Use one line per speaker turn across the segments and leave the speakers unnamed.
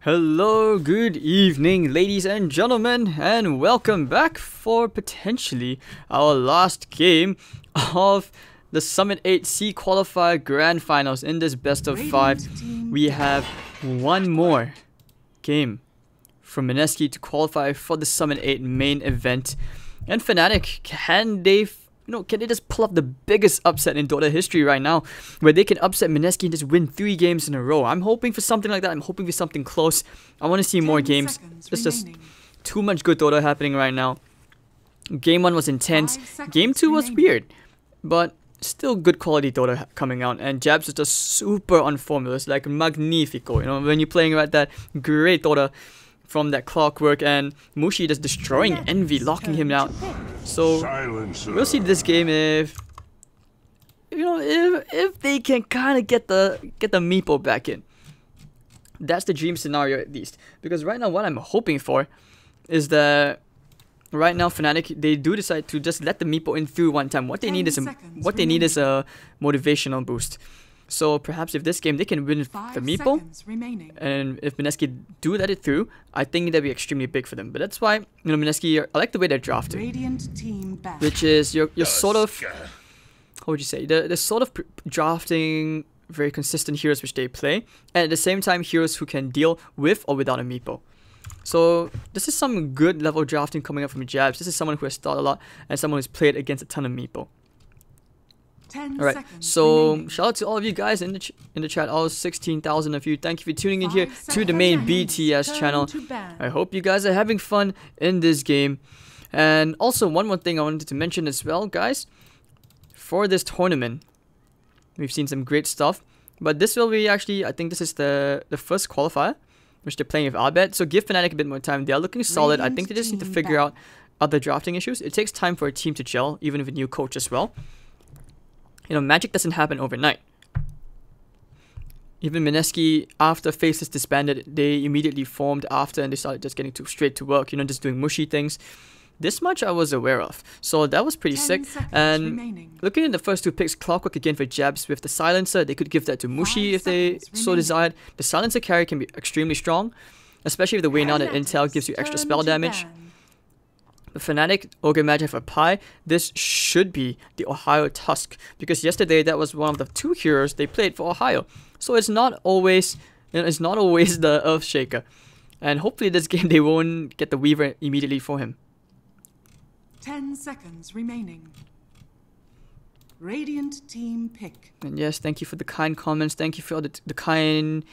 Hello, good evening, ladies and gentlemen, and welcome back for potentially our last game of the Summit 8C Qualifier Grand Finals. In this best of 5, we have one more game from Mineski to qualify for the Summit 8 main event. And Fnatic, can they just pull up the biggest upset in Dota history right now, where they can upset Mineski and just win 3 games in a row? I'm hoping for something like that. I'm hoping for something close. I want to see more games. There's just too much good Dota happening right now. Game 1 was intense. Game 2 was weird, but still good quality Dota coming out. And Jabs is just super on form. It was like magnifico. You know, when you're playing at that great Dota from that clockwork, and Mushi just destroying Envy, locking him out. So we'll see this game if they can kind of get the meeple back in. That's the dream scenario at least. Because right now what I'm hoping for is that right now Fnatic, they do decide to just let the meeple in through one time. What they need is a motivational boost. So perhaps if this game they can win the meeple, and if Mineski do let it through, I think that'd be extremely big for them. But that's why, Mineski, I like the way they're drafting, which is you're sort of, how would you say, they're sort of drafting very consistent heroes which they play, and at the same time heroes who can deal with or without a meeple. So this is some good level drafting coming up from Jabs. This is someone who has thought a lot and someone who's played against a ton of meeple. Alright, so shout out to all of you guys in the chat, all 16,000 of you. Thank you for tuning in here to the main BTS channel. I hope you guys are having fun in this game. And also one more thing I wanted to mention as well, guys. For this tournament, we've seen some great stuff, but this will be actually, I think this is the first qualifier which they're playing with Albert. So give Fnatic a bit more time. They are looking solid. I think they just need to figure out other drafting issues. It takes time for a team to gel, even with a new coach as well. Magic doesn't happen overnight. Even Mineski, after Faceless disbanded, they immediately formed after and they started just getting straight to work, just doing mushy things. This much I was aware of. So that was pretty sick. And looking at the first 2 picks, Clockwork again for Jabs with the Silencer. They could give that to Mushi if they so desired. The Silencer carry can be extremely strong, especially with the way now that Intel gives you extra spell damage. The Fnatic, Ogre Magi for Pi, this should be the Ohio Tusk, because yesterday that was one of the 2 heroes they played for Ohio. So it's not always the Earthshaker. And hopefully this game they won't get the Weaver immediately for him.
10 seconds remaining. Radiant team pick.
And yes, thank you for the kind comments. Thank you for all the kind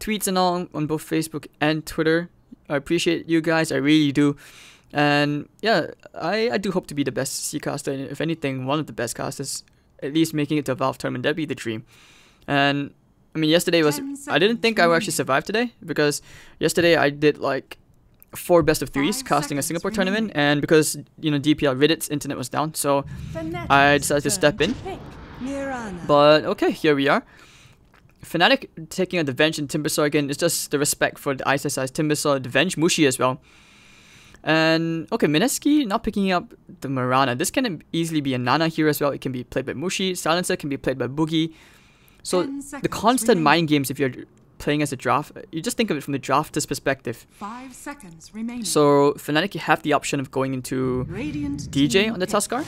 tweets and all on both Facebook and Twitter. I appreciate you guys, I really do. And yeah, I do hope to be the best C caster, and if anything, one of the best casters, at least making it to a Valve tournament. That'd be the dream. And I mean, yesterday was, I didn't think I would actually survive today, because yesterday I did like 4 best of 3s casting a Singapore tournament, and because DPL Reddit's internet was down, so I decided to step in. But okay, here we are. Fnatic taking out the Venge and Timbersaw again. It's just the respect for the ISSI's Timbersaw, the Venge, Mushi as well. And okay, Mineski not picking up the Mirana. This can easily be a Nana here as well. It can be played by Mushi. Silencer can be played by Boogie. So the constant mind games, if you're playing as a draft, you just think of it from the drafter's perspective.
5 seconds remaining.
So Fnatic, you have the option of going into DJ on the Tuskar.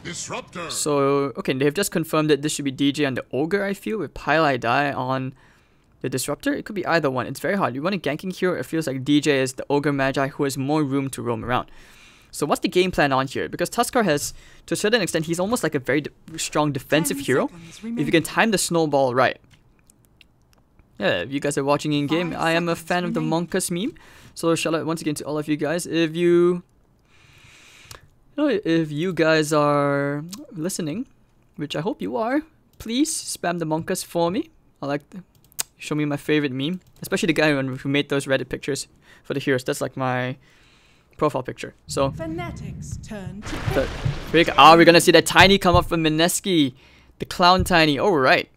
Disruptor.
So okay, they've just confirmed that this should be DJ on the Ogre, I feel, with Pile Die on the Disruptor. It could be either one. It's very hard. You want a ganking hero, it feels like DJ is the Ogre Magi who has more room to roam around. So what's the game plan on here? Because Tuskar has, to a certain extent, he's almost like a very strong defensive hero if you can time the snowball right. Yeah, if you guys are watching in game, I am a fan of the Monkus meme. So shout out once again to all of you guys. If you guys are listening, which I hope you are, please spam the Monkus for me. I like the show me my favorite meme, especially the guy who made those Reddit pictures for the heroes. That's like my profile picture. So
Fnatic's turn
we're gonna see that Tiny come up from Mineski, the clown Tiny. All right.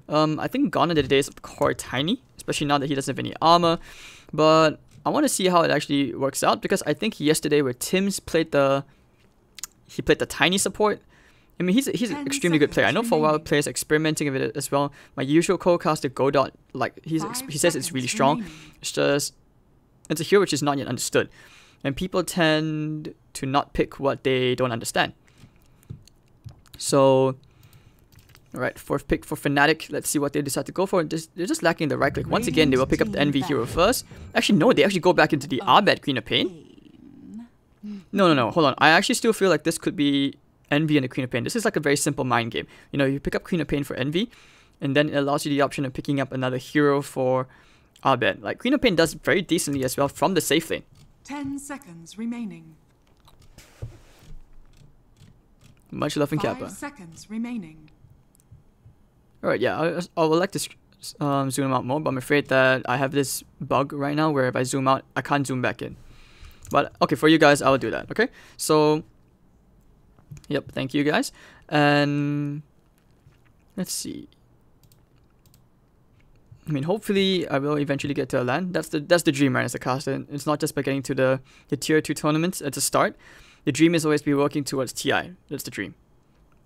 I think gone are the days of the core Tiny, especially now that he doesn't have any armor. But I want to see how it actually works out, because I think yesterday where Tim's played the Tiny support, I mean, he's an
10
extremely good player. I know for a while
remaining.
players experimenting with it as well. My usual co-caster Godot, like he says it's really strong.
remaining.
It's just it's a hero which is not yet understood, and people tend to not pick what they don't understand. So, alright, fourth pick for Fnatic. Let's see what they decide to go for. They're just lacking the right click. Once again, they will pick up the Envy hero first. Actually, no, they actually go back into the Abed Queen of Pain. No, hold on. I actually still feel like this could be Envy and the Queen of Pain. This is like a very simple mind game. You know, you pick up Queen of Pain for Envy, and then it allows you the option of picking up another hero for Abed. Like, Queen of Pain does very decently as well from the safe lane.
10 seconds remaining.
Much love in
5
Kappa.
seconds remaining.
Alright, yeah, I would like to zoom out more, but I'm afraid that I have this bug right now where if I zoom out, I can't zoom back in. But, okay, for you guys, I'll do that, okay? So, yep, thank you guys. And, let's see. I mean, hopefully, I will eventually get to a LAN. That's the dream, right, as a caster. It's not just by getting to the tier 2 tournaments at the start. The dream is always be working towards TI. That's the dream.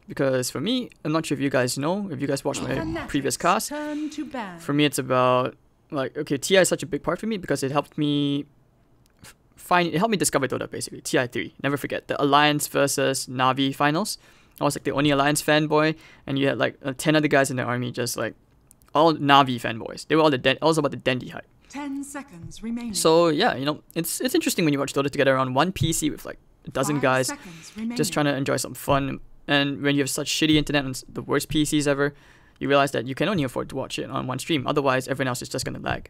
Because for me, I'm not sure if you guys know, if you guys watched my previous cast,
Turn to ban.
for me it's about, like, okay, TI is such a big part for me because it helped me it helped me discover Dota basically. TI 3, never forget, the Alliance versus Na'Vi finals. I was like the only Alliance fanboy, and you had like 10 other guys in the army just like, all Na'Vi fanboys. They were all also about the Dendi hype.
10 seconds remaining.
So yeah, you know, it's interesting when you watch Dota together on one PC with like a dozen
5
guys,
seconds remaining.
just trying to enjoy some fun. And when you have such shitty internet and the worst PCs ever, you realize that you can only afford to watch it on one stream. Otherwise, everyone else is just gonna lag,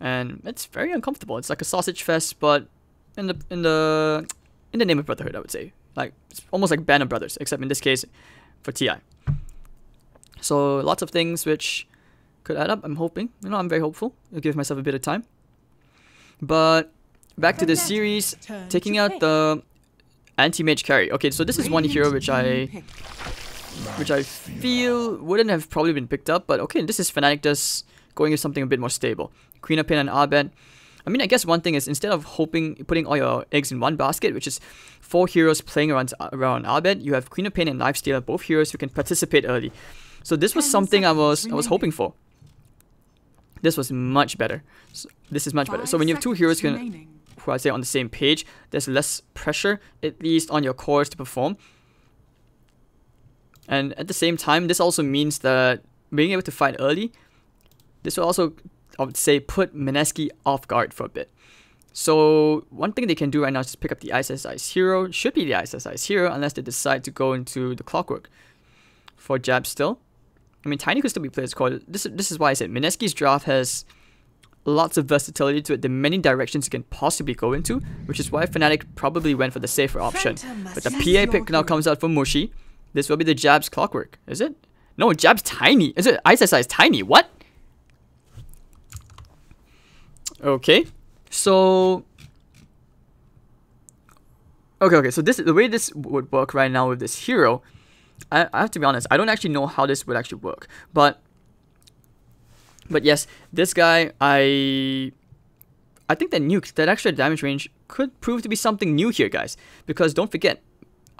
and it's very uncomfortable. It's like a sausage fest, but in the name of brotherhood, I would say. Like, it's almost like Band of Brothers, except in this case, for TI. So lots of things which could add up. I'm hoping. You know, I'm very hopeful. I'll give myself a bit of time. But back to the series,
Turn
taking
to
out
pick.
the anti-mage carry. Okay, so this is one hero which I
Pick.
feel wouldn't have probably been picked up, but okay, this is Fnatic just going with something a bit more stable. Queen of Pain and Abed. I mean, I guess one thing is, instead of putting all your eggs in one basket, which is 4 heroes playing around Abed, you have Queen of Pain and Lifestealer, both heroes who can participate early. So this was
10
something I was
seconds
hoping for. This was much better. So this is much better. So when you have 2 heroes who I say on the same page, there's less pressure, at least on your cores, to perform. And at the same time, this also means that being able to fight early, this will also, I would say, put Mineski off guard for a bit. So one thing they can do right now is just pick up the ISSI's hero. Should be the ISSI's hero, unless they decide to go into the Clockwork for Jab still. I mean, Tiny could still be played as core. This is why I said Mineski's draft has lots of versatility to it. There are many directions you can possibly go into, which is why Fnatic probably went for the safer option. But the PA pick now comes out for Mushi. This will be the Jab's Clockwork, is it? No, Jab's Tiny. Is it? ISSI is Tiny. What? Okay. So... Okay, so the way this would work right now with this hero, I have to be honest, I don't actually know how this would actually work. But yes, this guy, I think that extra damage range could prove to be something new here, guys. Because don't forget,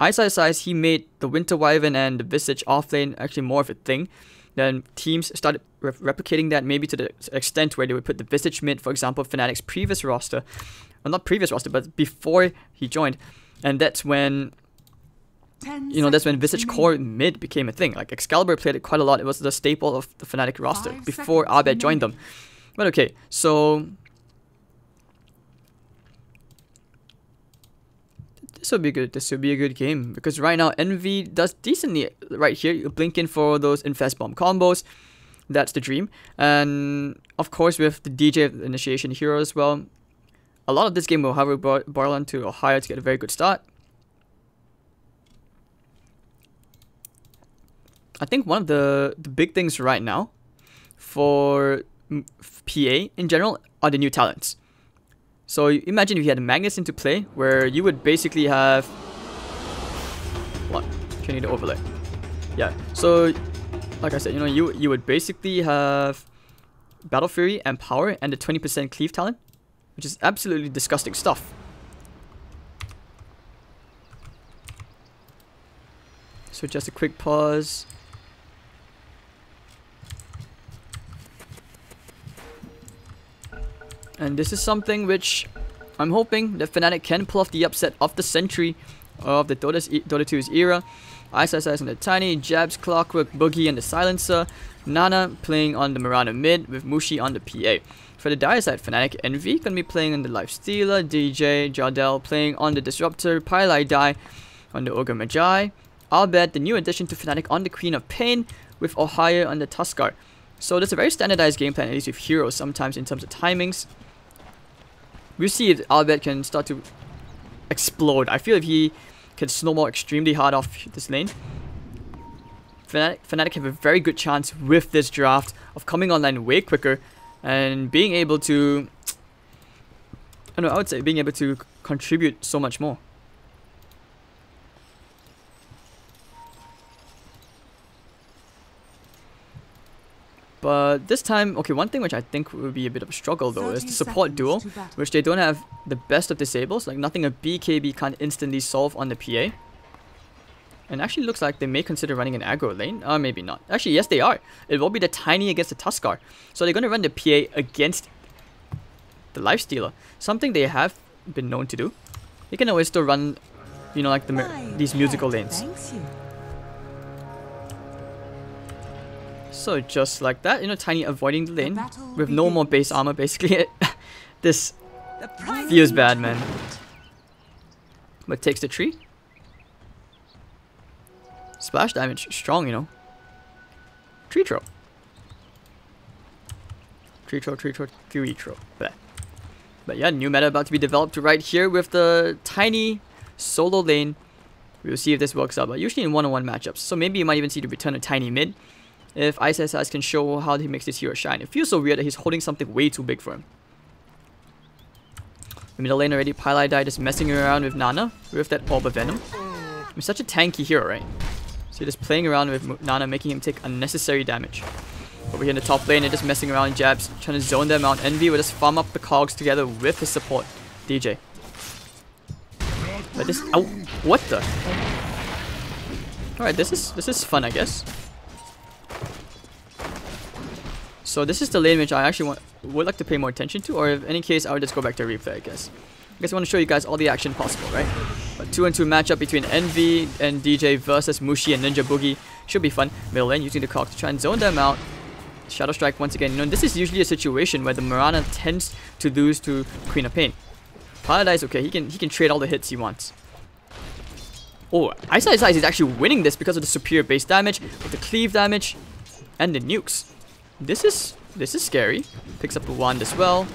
ISSI, he made the Winter Wyvern and the Visage offlane actually more of a thing. Then teams started replicating that, maybe to the extent where they would put the Visage mid, for example, Fnatic's previous roster. Well, not previous roster, but before he joined. And that's when, that's when Visage core mid became a thing. Like, Excalibur played it quite a lot. It was the staple of the Fnatic roster
5
before
seconds
Abed joined them. But okay, so this will be good. This will be a good game, because right now Envy does decently right here. You blink in for those Infest Bomb combos. That's the dream. And of course, with the DJ initiation hero as well, a lot of this game will hover Barlan to Ohio to get a very good start. I think one of the big things right now for PA in general are the new talents. So imagine if you had Magnus into play, where you would basically have... What? Can you do overlay? Yeah, so like I said, you would basically have Battle Fury and Power and the 20% cleave talent, which is absolutely disgusting stuff. So So just a quick pause. And this is something which I'm hoping that Fnatic can pull off the upset of the century of the Dota 2's era. Ice on the Tiny, Jabs, Clockwork, Boogie and the Silencer, Nana playing on the Mirana mid with Mushi on the PA. For the dire side, Fnatic, Envy gonna be playing on the Lifestealer, DJ, Jardel playing on the Disruptor, Pylai Die on the Ogre Magi, Albert, the new addition to Fnatic on the Queen of Pain with Ohio on the Tuskar. So there's a very standardized game plan, at least with heroes sometimes in terms of timings. We'll see if Albert can start to explode. I feel if he can snowball extremely hard off this lane. Fnatic have a very good chance with this draft of coming online way quicker and being able to, I don't know, I would say being able to contribute so much more. But this time, okay, one thing which I think would be a bit of a struggle though is the support duo, which they don't have the best of disables, like nothing a BKB can't instantly solve on the PA. And actually looks like they may consider running an aggro lane, or maybe not. Actually, yes they are. It will be the Tiny against the Tuskar. So they're going to run the PA against the Lifestealer, something they have been known to do. They can always still run, you know, like these musical lanes. So just like that, you know, Tiny avoiding the lane with no more base armor basically. This feels bad, man. But takes the tree. Splash damage, strong, you know. Tree throw. Tree throw, tree throw, tree throw. But yeah, new meta about to be developed right here with the Tiny solo lane. We'll see if this works out, but usually in one-on-one matchups. So maybe you might even see the return of Tiny mid. If ISS can show how he makes this hero shine. It feels so weird that he's holding something way too big for him. The middle lane already, Pylai Die just messing around with Nana with that Orb of Venom. He's such a tanky hero, right? So you're just playing around with Nana, making him take unnecessary damage. Over here in the top lane, they're just messing around, Jabs, trying to zone them out. Envy will just farm up the cogs together with his support, DJ. But this, oh, what the? Alright, this is fun, I guess. So this is the lane which I actually would like to pay more attention to, or in any case, I would just go back to replay, I guess. I guess I want to show you guys all the action possible, right? But 2-on-2 matchup between Envy and DJ versus Mushi and Ninja Boogie should be fun. Middle lane using the cogs to try and zone them out. Shadow Strike once again. You know, this is usually a situation where the Mirana tends to lose to Queen of Pain. Paradise, okay, he can trade all the hits he wants. Oh, Ice is actually winning this because of the superior base damage, with the cleave damage, and the nukes. This is scary. Picks up the wand as well.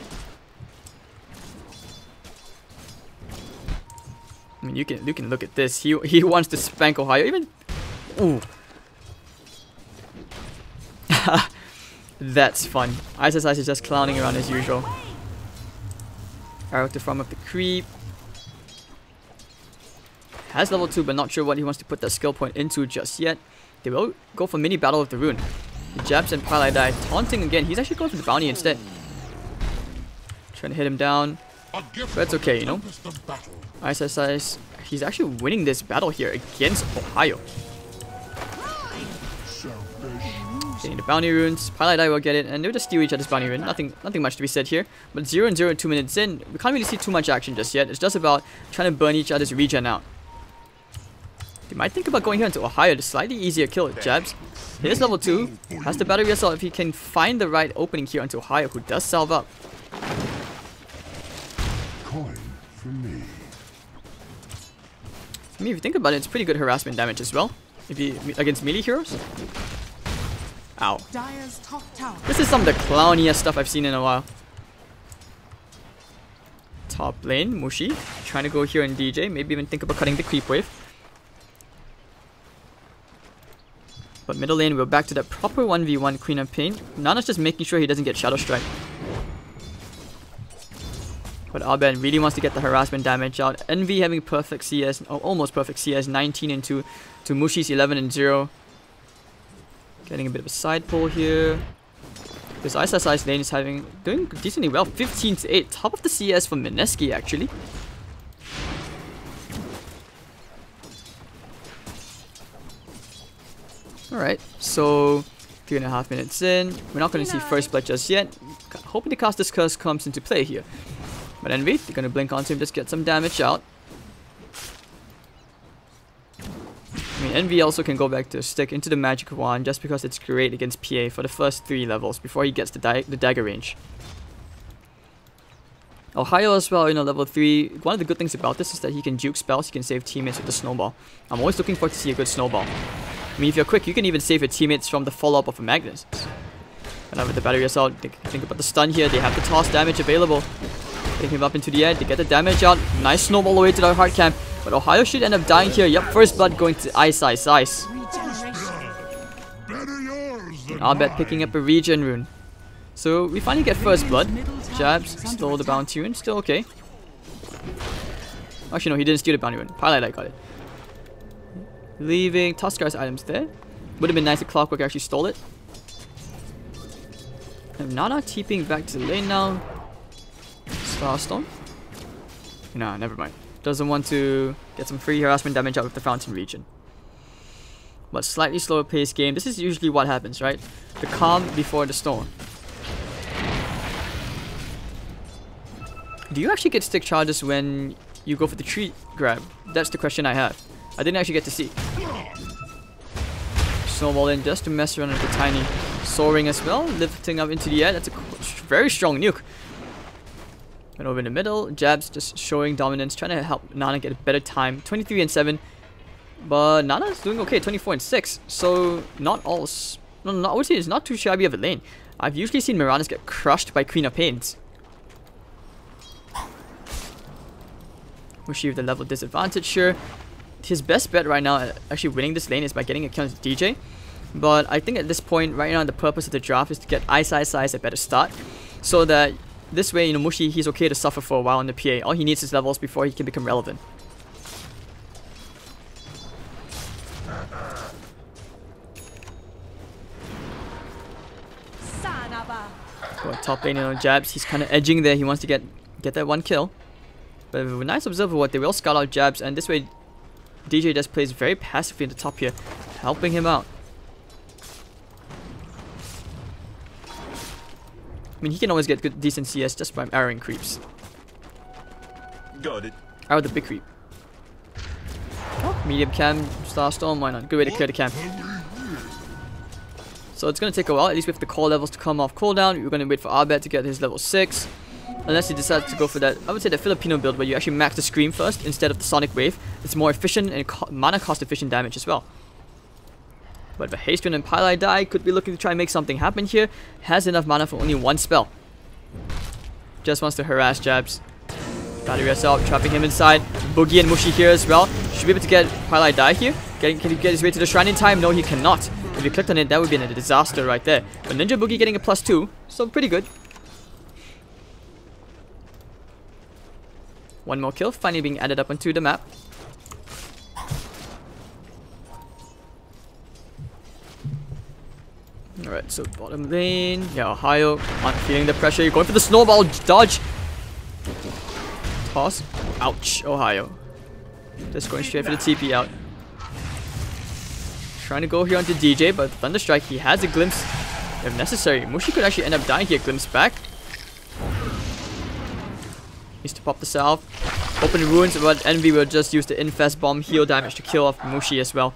I mean, you can look at this. He wants to spank Ohio. Even, ooh, that's fun. Ice is just clowning around as usual. Arrow to farm up the creep. Has level 2, but not sure what he wants to put that skill point into just yet. They will go for mini battle of the rune. The Jabs and Pylai Die taunting again. He's actually going for the bounty instead. Trying to hit him down. But it's okay, you know. Ice. He's actually winning this battle here against Ohio. Getting the bounty runes. Pylai Die will get it, and they'll just steal each other's bounty rune. Nothing much to be said here. But 0-0 2 minutes in, we can't really see too much action just yet. It's just about trying to burn each other's regen out. You might think about going here into Ohio, the slightly easier kill with Jabs. He is level 2, has the battery assault if he can find the right opening here onto Ohio, who does salve up. Coin for me. I mean, if you think about it, it's pretty good harassment damage as well. If you against melee heroes. Ow. This is some of the clowniest stuff I've seen in a while. Top lane, Mushi. Trying to go here in DJ. Maybe even think about cutting the creep wave. But middle lane, we're back to that proper 1v1 Queen of Pain. Nana's just making sure he doesn't get Shadow Strike. But Albert really wants to get the harassment damage out. Envy having perfect CS, or almost perfect CS, 19 into to Mushi's 11-0. Getting a bit of a side pull here. This Ice lane is doing decently well. 15-8, top of the CS for Mineski actually. Alright, so 3.5 minutes in. We're not going to see first blood just yet. Hoping the Caster's Curse comes into play here. But Envy, they're going to blink onto him, just get some damage out. I mean, Envy also can go back to stick into the Magic Wand just because it's great against PA for the first 3 levels before he gets the dagger range. Ohio as well, level 3. One of the good things about this is that he can juke spells, he can save teammates with the snowball. I'm always looking forward to see a good snowball. I mean, if you're quick, you can even save your teammates from the follow-up of a Magnus. And with the battery assault, think about the stun here, they have the toss damage available. Getting him up into the air, they get the damage out. Nice snowball away to the hard camp. But Ohio should end up dying here. Yep, first blood going to Ice. Abed picking up a regen rune. So we finally get first blood. Jabs stole the bounty rune, still okay. Actually no, he didn't steal the bounty rune. Pilot got it. Leaving Tuskar's items there. Would have been nice if Clockwork actually stole it. And Nana TPing back to the lane now. Starstorm. Nah, never mind. Doesn't want to get some free harassment damage out with the Fountain region. But slightly slower paced game. This is usually what happens, right? The calm before the storm. Do you actually get stick charges when you go for the tree grab? That's the question I have. I didn't actually get to see. Snowball in just to mess around with the tiny soaring as well. Lifting up into the air. That's a very strong nuke. And over in the middle, Jabs just showing dominance, trying to help Nana get a better time. 23 and 7. But Nana's doing okay, 24 and 6. So not all... I would say it's not too shabby of a lane. I've usually seen Miranda's get crushed by Queen of Pains. Mushi with the level disadvantage here. His best bet right now at actually winning this lane is by getting a kill on DJ. But I think at this point, right now, the purpose of the draft is to get Ice a better start. So that this way, Mushi, he's okay to suffer for a while on the PA. All he needs is levels before he can become relevant. Well, top lane, Jabs, he's kind of edging there. He wants to get that one kill. But with a nice observer what they will scout out Jabs, and this way DJ just plays very passively in the top here, helping him out. I mean, he can always get good, decent CS just by arrowing creeps.
Got it.
Arrow the big creep. Oh, medium cam, Starstorm, why not? Good way to clear the camp. So it's going to take a while, at least with the core levels to come off cooldown. We're going to wait for Abed to get his level 6. Unless he decides to go for that, I would say the Filipino build where you actually max the Scream first instead of the Sonic Wave. It's more efficient and mana cost efficient damage as well. But if Hastrun and Pylai die, could be looking to try and make something happen here. Has enough mana for only one spell. Just wants to harass Jabs. Battery assault, trapping him inside. Boogie and Mushi here as well. Should be able to get Pylai die here. Can he get his way to the shrine in time? No, he cannot. If you clicked on it, that would be a disaster right there. But Ninja Boogie getting a +2, so pretty good. One more kill, finally being added up onto the map. Alright, so bottom lane. Yeah, Ohio not feeling the pressure. You're going for the snowball dodge. Toss. Ouch, Ohio. Just going straight for the TP out. Trying to go here onto DJ, but Thunderstrike, he has a glimpse if necessary. Mushi could actually end up dying here. Glimpse back. Needs to pop the salve. Open the runes, but Envy will just use the Infest Bomb heal damage to kill off Mushi as well.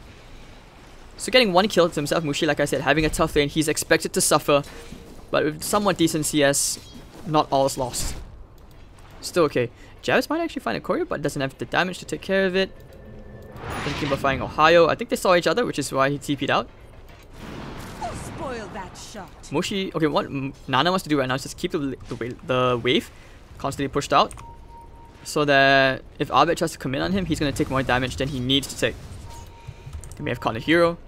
So getting one kill to himself, Mushi, like I said, having a tough lane, he's expected to suffer. But with somewhat decent CS, not all is lost. Still okay. Jabs might actually find a courier, but doesn't have the damage to take care of it. Thinking about finding Ohio. I think they saw each other, which is why he TP'd out.
Spoil that shot.
Mushi, okay, what Nana wants to do right now is just keep the wave constantly pushed out. So that if Abed tries to come in on him, he's going to take more damage than he needs to take. He may have caught a hero.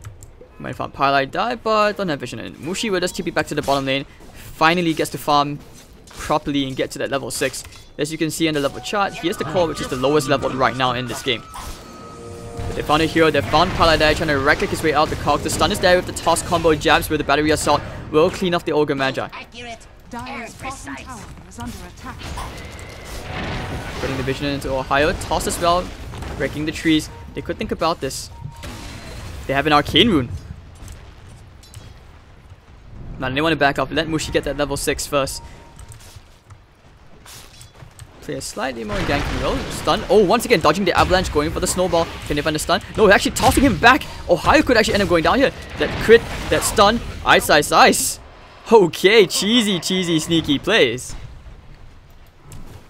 Might have found Pylai die, but don't have vision in it. Mushi will just TP back to the bottom lane. Finally gets to farm properly and get to that level 6. As you can see on the level chart, he has the core, which is the lowest level right now in this game. But they found a hero, they found Pylai die, trying to right-click his way out the cog. The stun is there with the toss combo. Jabs with the battery assault will clean off the Ogre Magi.
Dire's bottom tower is under attack.
Putting the vision into Ohio. Toss as well, breaking the trees. They could think about this. They have an arcane rune. Man, they want to back up. Let Mushi get that level 6 first. Play a slightly more ganking role. Stun. Oh, once again, dodging the avalanche, going for the snowball. Can they find the stun? No, actually tossing him back. Ohio could actually end up going down here. That crit, that stun. Ice, ice, ice. Okay, cheesy, sneaky plays.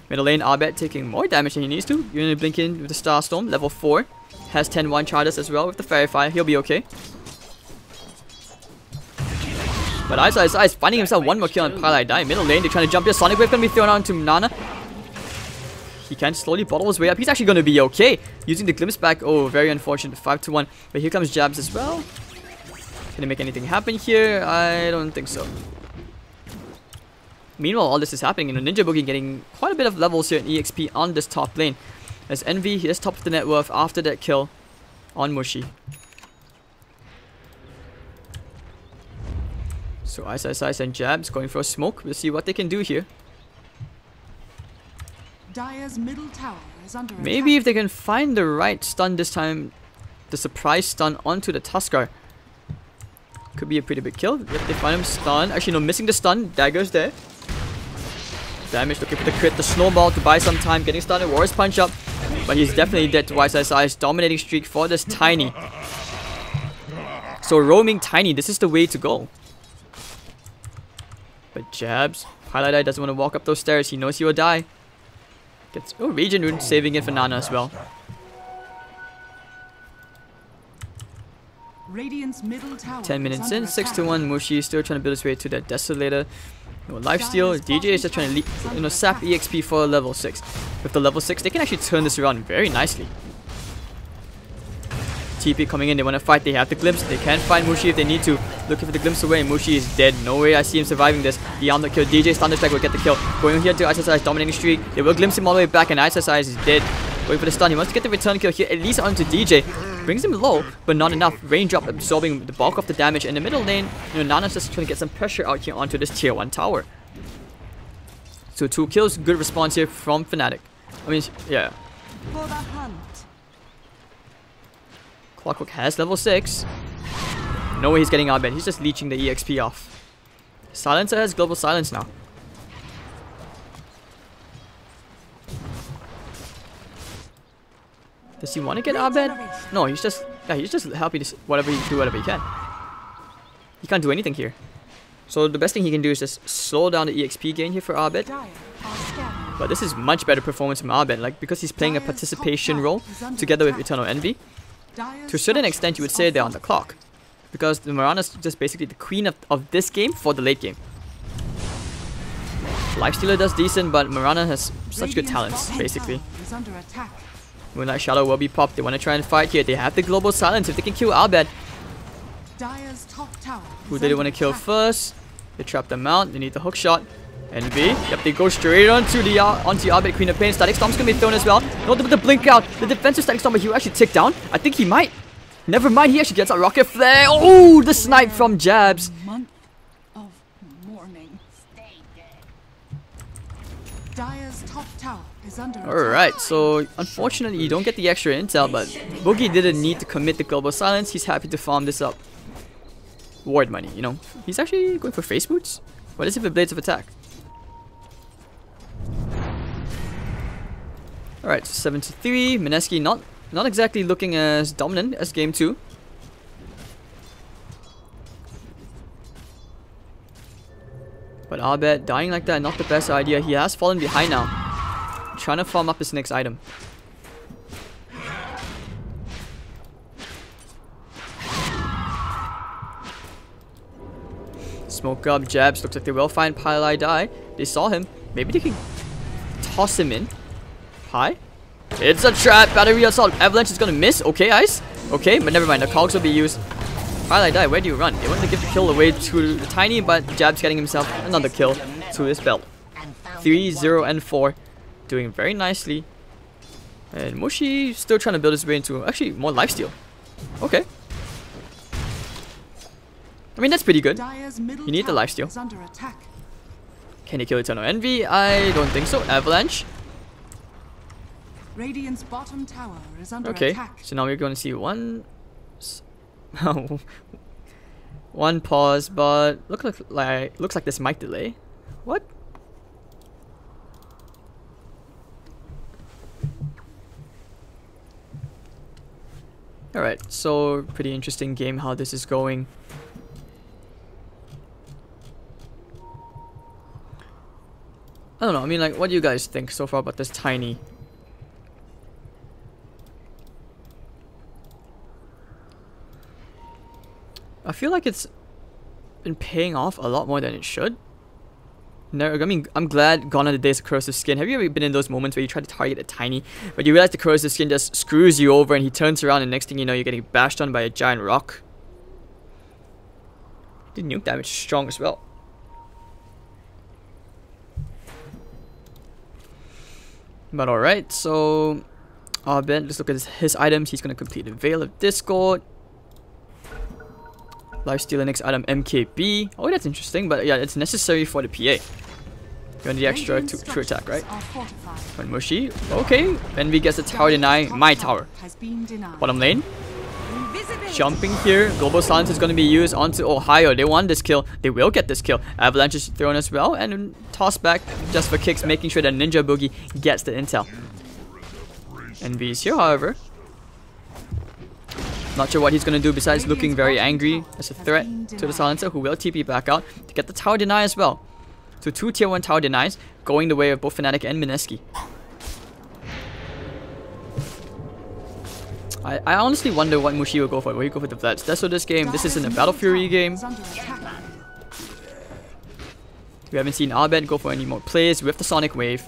Middle lane, Abed taking more damage than he needs to. You're going to blink in with the Starstorm, level 4. Has 10-1 charges as well with the Fairy Fire. He'll be okay. But Ice, ice, ice, finding himself one more kill on Palai Die. Middle lane, they're trying to jump here. Sonic Wave going to be thrown onto Nana. He can slowly bottle his way up. He's actually going to be okay. Using the glimpse back. Oh, very unfortunate. 5-1. But here comes Jabs as well. Can he make anything happen here? I don't think so. Meanwhile, all this is happening. Ninja Boogie getting quite a bit of levels here in EXP on this top lane. As Envy, he is top of the net worth after that kill on Mushi. So Ice, Ice, Ice and Jabs going for a smoke. We'll see what they can do here.
Dire's middle tower is under
Maybe
attack.
if they can find the right stun this time, the surprise stun onto the Tuskar. Could be a pretty big kill. If they find him stun. Actually, no, missing the stun. Dagger's there. Damage, looking for the crit. The snowball to buy some time. Getting started. Warrior's punch up. But he's definitely dead to Ice, Ice, Ice. Dominating streak for this Tiny. So roaming Tiny, this is the way to go. But Jabs, Highlight Eye doesn't want to walk up those stairs. He knows he will die. Gets Regen Rune, saving it for Nana as well.
Radiant's middle tower
10 minutes
is
in,
under
6-1. Mushi is still trying to build his way to that Desolator. No lifesteal. DJ is just trying to sap EXP for level 6. With the level 6, they can actually turn this around very nicely. TP coming in, they want to fight, they have the glimpse, they can find Mushi if they need to. Looking for the glimpse away, Mushi is dead. No way I see him surviving this. Beyond the kill, DJ's Thunder Strike will get the kill. Going here to Ice, dominating streak. They will glimpse him all the way back and Ice is dead. Going for the stun, he wants to get the return kill here, at least onto DJ. Brings him low, but not enough. Raindrop absorbing the bulk of the damage. In the middle lane, Nana's just trying to get some pressure out here onto this tier 1 tower. So 2 kills, good response here from Fnatic. I mean, yeah.
For the hunt.
Clockwork has level 6. No way he's getting out of bed. He's just leeching the EXP off. Silencer has global silence now. Does he want to get out of bed? No, he's just happy to do whatever he can. He can't do anything here. So the best thing he can do is just slow down the EXP gain here for Abed. But this is much better performance from Abed, like because he's playing a participation role together with Eternal Envy. To a certain extent, you would say they're on the clock, because the Mirana's just basically the queen of this game for the late game. Lifestealer does decent, but Mirana has such good talents, basically. Moonlight Shadow will be popped. They want to try and fight here. They have the global silence. If they can kill Abed. Who do they want to kill first? They trap them out. They need the hook shot. Envy. Yep, they go straight onto Abed, Queen of Pain. Static Storm's going to be thrown as well. No, the blink out. The defensive Static Storm, but he'll actually tick down. I think he might. Never mind, he actually gets a Rocket Flare. Oh, the snipe from Jabs.
Month of mourning. Dire's top tower is under attack.
Alright, so unfortunately you don't get the extra intel, but Boogie didn't need to commit the global silence. He's happy to farm this up. Ward money, you know. He's actually going for face boots? What is it for Blades of Attack? Alright, so 7-3. Mineski not exactly looking as dominant as game 2. But Abed dying like that, not the best idea. He has fallen behind now. Trying to farm up his next item. Smoke up, Jabs. Looks like they will find Palai Die. They saw him. Maybe they can toss him in. Hi. It's a trap. Battery assault. Avalanche is gonna miss. Okay, Ice. Okay, but never mind. The cogs will be used. Palai Die, where do you run? They want to give the kill away to the Tiny, but Jab's getting himself another kill to his belt. 3, 0, and 4. Doing very nicely. And Mushi still trying to build his way into actually more lifesteal. Okay. I mean, that's pretty good. You need the lifesteal. Can he kill Eternal Envy? I don't think so. Avalanche.
Radiant's bottom tower is under
Okay,
attack.
so now we're going to see one. One pause, but looks like this might delay. What? Alright, so pretty interesting game how this is going. I don't know, I mean, like, what do you guys think so far about this Tiny? I feel like it's been paying off a lot more than it should. I mean, I'm glad gone are the days of corrosive skin. Have you ever been in those moments where you try to target a Tiny, but you realize the corrosive skin just screws you over and he turns around and next thing you know you're getting bashed on by a giant rock? Did nuke damage strong as well. But alright, so Ben, let's look at his items. He's gonna complete the Veil of Discord. Lifesteal the next item MKB. Oh, that's interesting, but yeah, it's necessary for the PA. You want the extra true attack, right? When Mushi. Okay. Envy gets the tower deny. My tower. Bottom lane. Jumping here. Global Silence is going to be used onto Ohio. They want this kill. They will get this kill. Avalanche is thrown as well. And toss back just for kicks, making sure that Ninja Boogie gets the intel. Envy is here, however. Not sure what he's going to do besides looking very angry as a threat to the Silencer, who will TP back out to get the tower deny as well. So 2 tier 1 tower denies going the way of both Fnatic and Mineski. I honestly wonder what Mushi will go for. Will he go for the Vlads? That's what this game. This isn't a Battle Fury game. We haven't seen Abed go for any more plays with the Sonic Wave.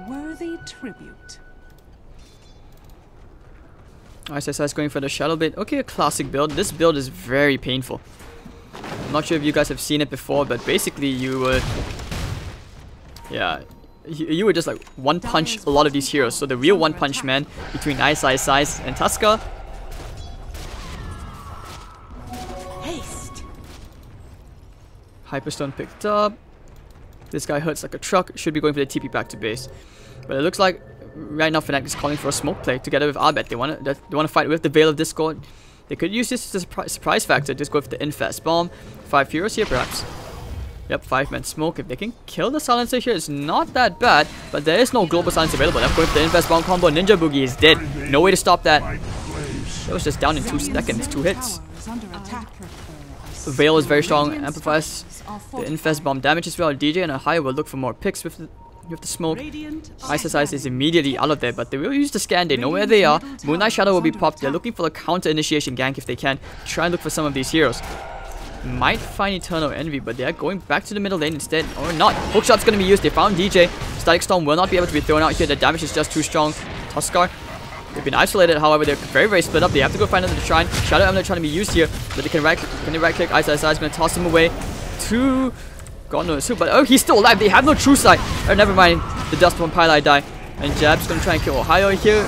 Worthy tribute.
ISSI is going for the Shadow Blade. Okay, a classic build. This build is very painful. I'm not sure if you guys have seen it before, but basically you would... Yeah, you would just like one punch a lot of these heroes. So the real one punch man between ISSI and Tuska.
Haste.
Hyperstone picked up. This guy hurts like a truck. Should be going for the TP back to base. But it looks like right now Fnatic is calling for a smoke play together with Abed. They want to fight with the Veil of Discord. They could use this as a surprise factor. Just go for the Infest Bomb. 5 heroes here perhaps. Yep, 5-man smoke. If they can kill the Silencer here, it's not that bad. But there is no Global Silence available. They're going for the Infest Bomb combo. Ninja Boogie is dead. No way to stop that. That was just down in 2 seconds. 2 hits. The Veil is very strong. Amplifies the Infest Bomb damage as well. DJ and Ohio will look for more picks with the smoke. ISSI is immediately out of there, but they will use the scan. They know where they are. Moonlight Shadow will be popped. They're looking for a counter initiation gank if they can. Try and look for some of these heroes. Might find Eternal Envy, but they're going back to the middle lane instead, or not. Hookshot's going to be used. They found DJ. Static Storm will not be able to be thrown out here. The damage is just too strong. Tuskar. They've been isolated, however, they're very split up. They have to go find another shrine. Shadow Emblem trying to be used here, but they can right click. ISSI is going to toss him away to God knows who, but oh, he's still alive. They have no true sight. Oh, never mind. The Dust One Pylai die. And Jab's going to try and kill Ohio here.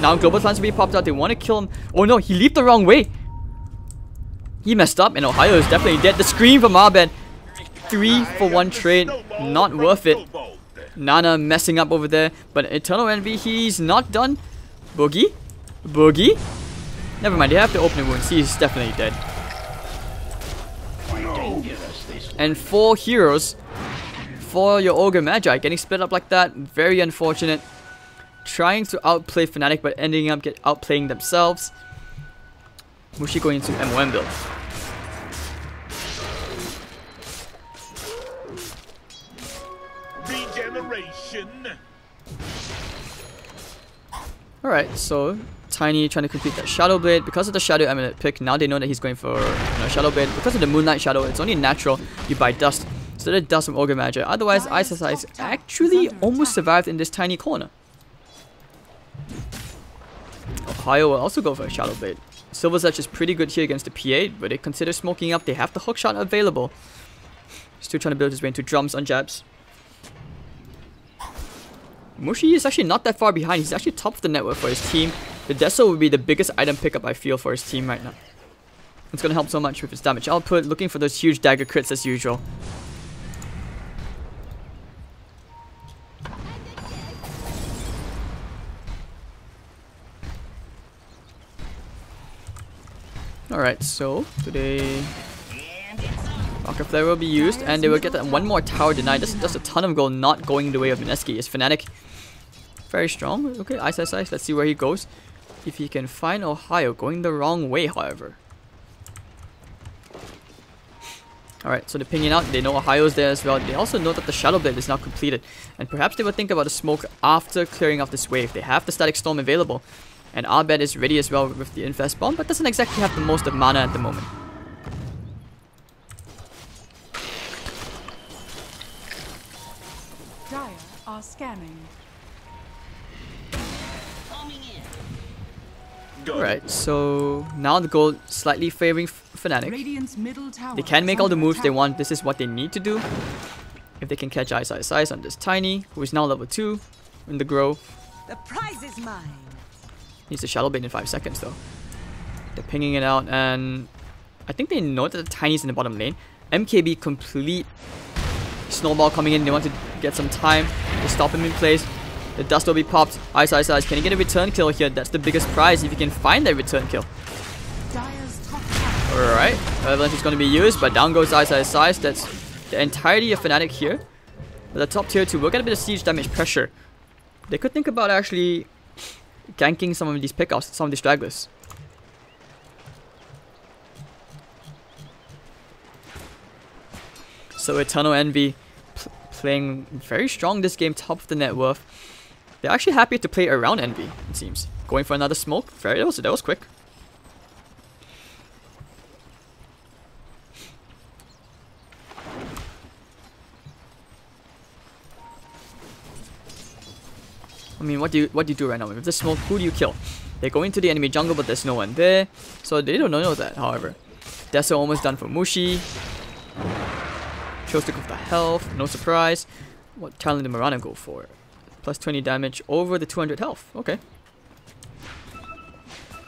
Now Global Silence will be popped out. They want to kill him. Oh no, he leaped the wrong way. He messed up, and Ohio is definitely dead. The scream from Abed. 3 for 1 trade. Not worth it. Nana messing up over there. But Eternal Envy, he's not done. Boogie? Boogie? Never mind, they have to open wounds. He's definitely dead. And 4 heroes for your Ogre Magi. Getting split up like that, very unfortunate. Trying to outplay Fnatic, but ending up outplaying themselves. Mushi going into MOM build.
Regeneration.
Alright, so Tiny trying to complete that Shadow Blade. Because of the Shadow Amulet pick, now they know that he's going for Shadow Blade. Because of the Moonlight Shadow, it's only natural you buy Dust. So the Dust from Ogre Magi. Otherwise, ISSI is actually almost survived in this tiny corner. Ohio will also go for a Shadow Blade. Silver's Edge is pretty good here against the PA, but they consider smoking up. They have the hookshot available. Still trying to build his way into drums on jabs. Mushi is actually not that far behind. He's actually top of the network for his team. The Deso will be the biggest item pickup I feel for his team right now. It's going to help so much with his damage output. Looking for those huge dagger crits as usual. Alright, so today Rocket Flare will be used, and they will get that one more tower denied. This is just a ton of gold not going the way of Mineski. Is Fnatic very strong? Okay, Ice. Let's see where he goes. If he can find Ohio, going the wrong way, however. Alright, so they're pinging out. They know Ohio's there as well. They also know that the Shadow Blade is now completed. And perhaps they will think about the smoke after clearing off this wave. They have the Static Storm available. And Abed is ready as well with the Infest Bomb, but doesn't exactly have the most of mana at the moment.
Dire are scanning.
Alright, so now the gold slightly favoring Fnatic.
Radiant's middle tower
They can
is
make all the
under
moves they
attack.
want. This is what they need to do. If they can catch Ice on this Tiny, who is now level 2 in the Grow.
The prize is mine.
Needs a Shadow Blade in 5 seconds though. They're pinging it out, and I think they know that the Tiny's in the bottom lane. MKB complete snowball coming in. They want to get some time to stop him in place. The dust will be popped. Ice. Can he get a return kill here? That's the biggest prize if he can find that return kill.
Dire's top tower.
Alright, Avalanche is going to be used, but down goes Ice. That's the entirety of Fnatic here. But the top tier 2 will get a bit of siege damage pressure. They could think about actually ganking some of these pickoffs, some of these stragglers. So Eternal Envy playing very strong this game, top of the net worth. They're actually happy to play around Envy, it seems. Going for another smoke. That was quick. I mean, what do you do right now? With the smoke, who do you kill? They go into the enemy jungle, but there's no one there. So they don't know that, however. Deso almost done for Mushi. Chose to go for the health, no surprise. What talent did Mirana go for? Plus 20 damage over the 200 health. Okay.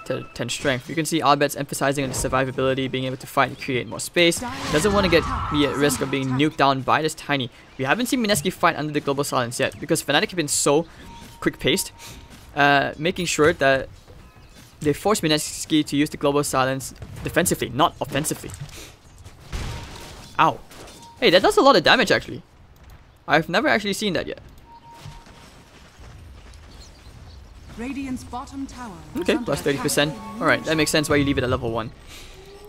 10 strength. You can see Abed's emphasizing on the survivability, being able to fight and create more space. Doesn't want to be at risk of being nuked down by this Tiny. We haven't seen Mineski fight under the global silence yet, because Fnatic have been so quick-paced, making sure that they force Mineski to use the global silence defensively, not offensively. Ow. Hey, that does a lot of damage actually. I've never actually seen that yet.
Radiant's bottom tower.
Okay, plus 30%. Alright, that makes sense why you leave it at level 1.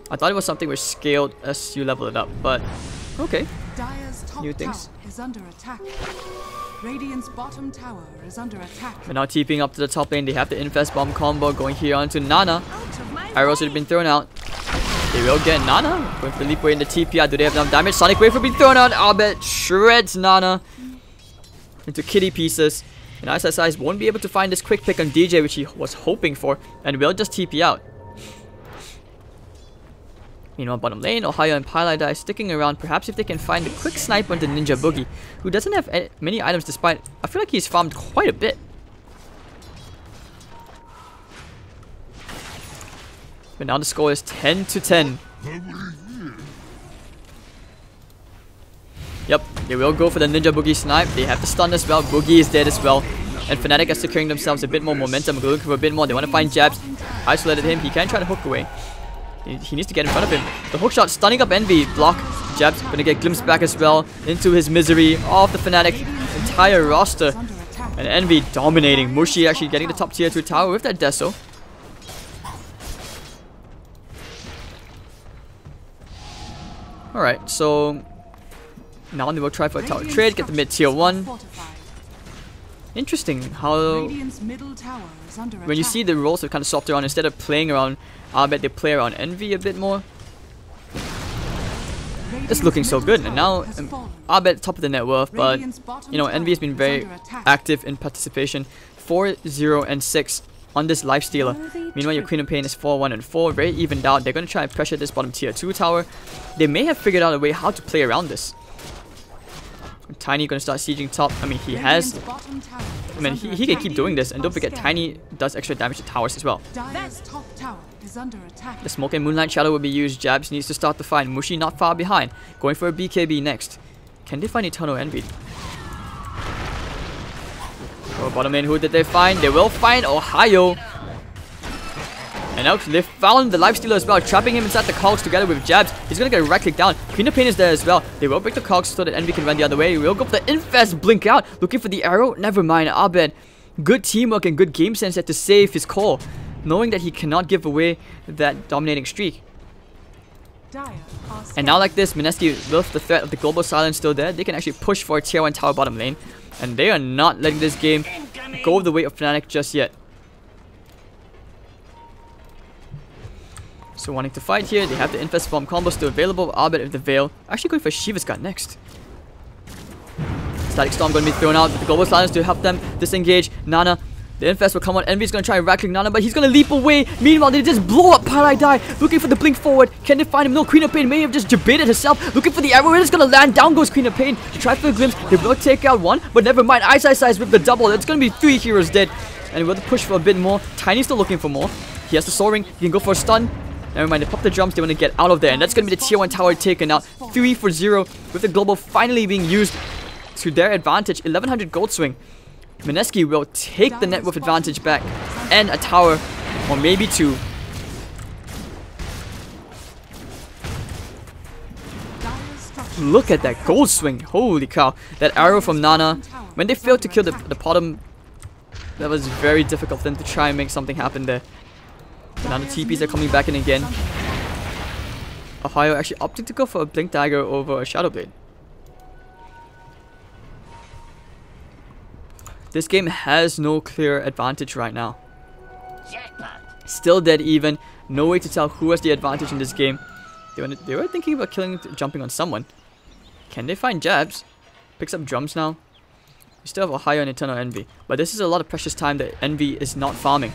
I thought it was something which scaled as you level it up, but okay.
Dire's top
New things.
tower is under attack. Radiant's bottom tower is under attack.
But now TPing up to the top lane, they have the Infest Bomb combo going here onto Nana. Arrows have been thrown out. They will get Nana. Going for Leap Wave in the TP. Do they have enough damage? Sonic Wave will be thrown out. Abed shreds Nana into kitty pieces. And Ice won't be able to find this quick pick on DJ, which he was hoping for, and will just TP out. Meanwhile, bottom lane, Ohio and Pylai sticking around. Perhaps if they can find a quick snipe on the Ninja Boogie, who doesn't have many items despite... I feel like he's farmed quite a bit. But now the score is 10-10. Yep, they will go for the Ninja Boogie snipe. They have the stun as well. Boogie is dead as well. And Fnatic are securing themselves a bit more momentum. They're looking for a bit more. They want to find jabs. Isolated him. He can try to hook away. He needs to get in front of him. The hook shot stunning up Envy. Block. Jabs gonna get glimpsed back as well into his misery of the Fnatic entire roster. And Envy dominating. Mushi actually getting the top tier 2 tower with that Deso. Alright, so now they will try for a tower trade, get the mid tier 1. Interesting how when you see the roles have kind of swapped around, instead of playing around Abed, they play around Envy a bit more. It's looking so good, and now Abed top of the net worth, but you know, Envy has been very active in participation. 4-0 and 6 on this lifestealer. Meanwhile, your Queen of Pain is 4-1 and 4, very evened out. They're going to try and pressure this bottom tier 2 tower. They may have figured out a way how to play around this. Tiny gonna start sieging top. I mean, he has... I mean, he can keep doing this. And don't forget, Tiny does extra damage to towers as well. The Smoke and Moonlight Shadow will be used. Jabs needs to start the fight. Mushi not far behind. Going for a BKB next. Can they find Eternal Envy? Oh, bottom lane, who did they find? They will find Ohio. And now they found the lifestealer as well, trapping him inside the cogs together with jabs. He's gonna get right clicked down. Queen of Pain is there as well. They will break the cogs so that Envy can run the other way. We'll go for the infest, blink out, looking for the arrow. Never mind, Abed. Good teamwork and good game sense had to save his core, knowing that he cannot give away that dominating streak. And now like this, Mineski, with the threat of the global silence still there, they can actually push for a tier 1 tower bottom lane. And they are not letting this game go the way of Fnatic just yet. So wanting to fight here, they have the Infest Bomb combo still available. Abed with the Veil. Actually going for Shiva's Gun next. Static Storm going to be thrown out with the global silence to help them disengage. Nana, the Infest will come on. Envy's going to try and right-click Nana, but he's going to leap away. Meanwhile, they just blow up Paradise, looking for the blink forward. Can they find him? No, Queen of Pain may have just debated herself, looking for the arrow. It's going to land. Down goes Queen of Pain. She tried for the glimpse. They will take out one, but never mind. Ice with the double. It's going to be 3 heroes dead. And we'll have to push for a bit more. Tiny's still looking for more. He has the soaring. He can go for a stun. Never mind, they pop the jumps, they want to get out of there. And that's going to be the tier 1 tower taken out. 3 for 0, with the global finally being used to their advantage. 1100 gold swing. Mineski will take the net worth advantage back. And a tower, or maybe 2. Look at that gold swing. Holy cow. That arrow from Nana. When they failed to kill the bottom, that was very difficult for them to try and make something happen there. Now the TPs are coming back in again. Ohio actually opting to go for a Blink Dagger over a Shadow Blade. This game has no clear advantage right now. Still dead even. No way to tell who has the advantage in this game. They were thinking about jumping on someone. Can they find jabs? Picks up drums now. We still have Ohio and Eternal Envy. But this is a lot of precious time that Envy is not farming.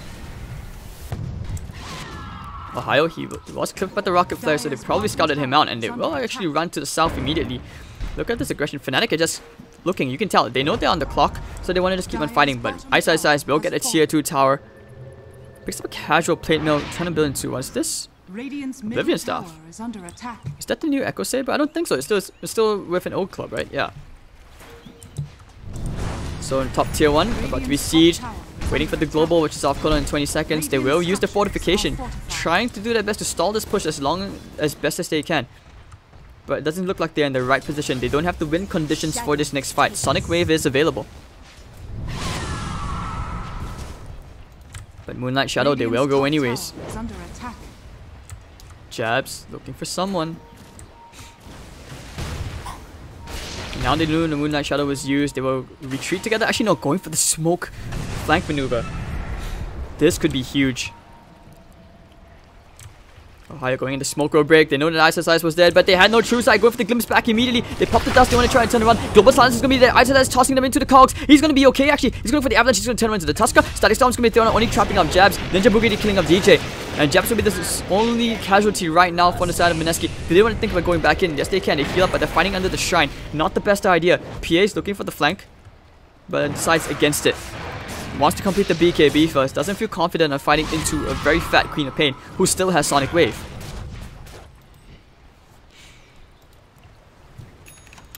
Ohio, he was clipped by the rocket flare, so they probably scouted him out, and they will actually run to the south immediately. Look at this aggression. Fnatic are just looking. You can tell they know they're on the clock, so they want to just keep on fighting. But Ice will get a tier 2 tower. Picks up a casual plate mill, trying to build into what's this? Oblivion Staff. Is that the new Echo Saber? I don't think so. It's still with an old club, right? Yeah. So in top tier 1, about to be siege. Waiting for the global, which is off color in 20 seconds. They will use the fortification, trying to do their best to stall this push as best as they can. But it doesn't look like they're in the right position. They don't have the win conditions for this next fight. Sonic Wave is available. But Moonlight Shadow, they will go anyways. Jabs, looking for someone. Now they knew the Moonlight Shadow was used. They will retreat together. Actually, no, going for the smoke flank maneuver. This could be huge. Ohio going into smoke road break. They know that Ice was dead, but they had no true sight. Go for the glimpse back immediately. They pop the dust. They want to try and turn around. Global Silence is going to be there. Ice tossing them into the cogs. He's going to be okay, actually. He's going for the avalanche. He's going to turn around into the Tusker. Static Storm's going to be thrown out, only trapping up Jabs. Ninja Boogie killing up DJ. And Jabs will be the only casualty right now from the side of Mineski. They didn't want to think about going back in. Yes, they can. They heal up, but they're fighting under the shrine. Not the best idea. PA is looking for the flank, but decides against it. Wants to complete the BKB first. Doesn't feel confident on fighting into a very fat Queen of Pain, who still has Sonic Wave.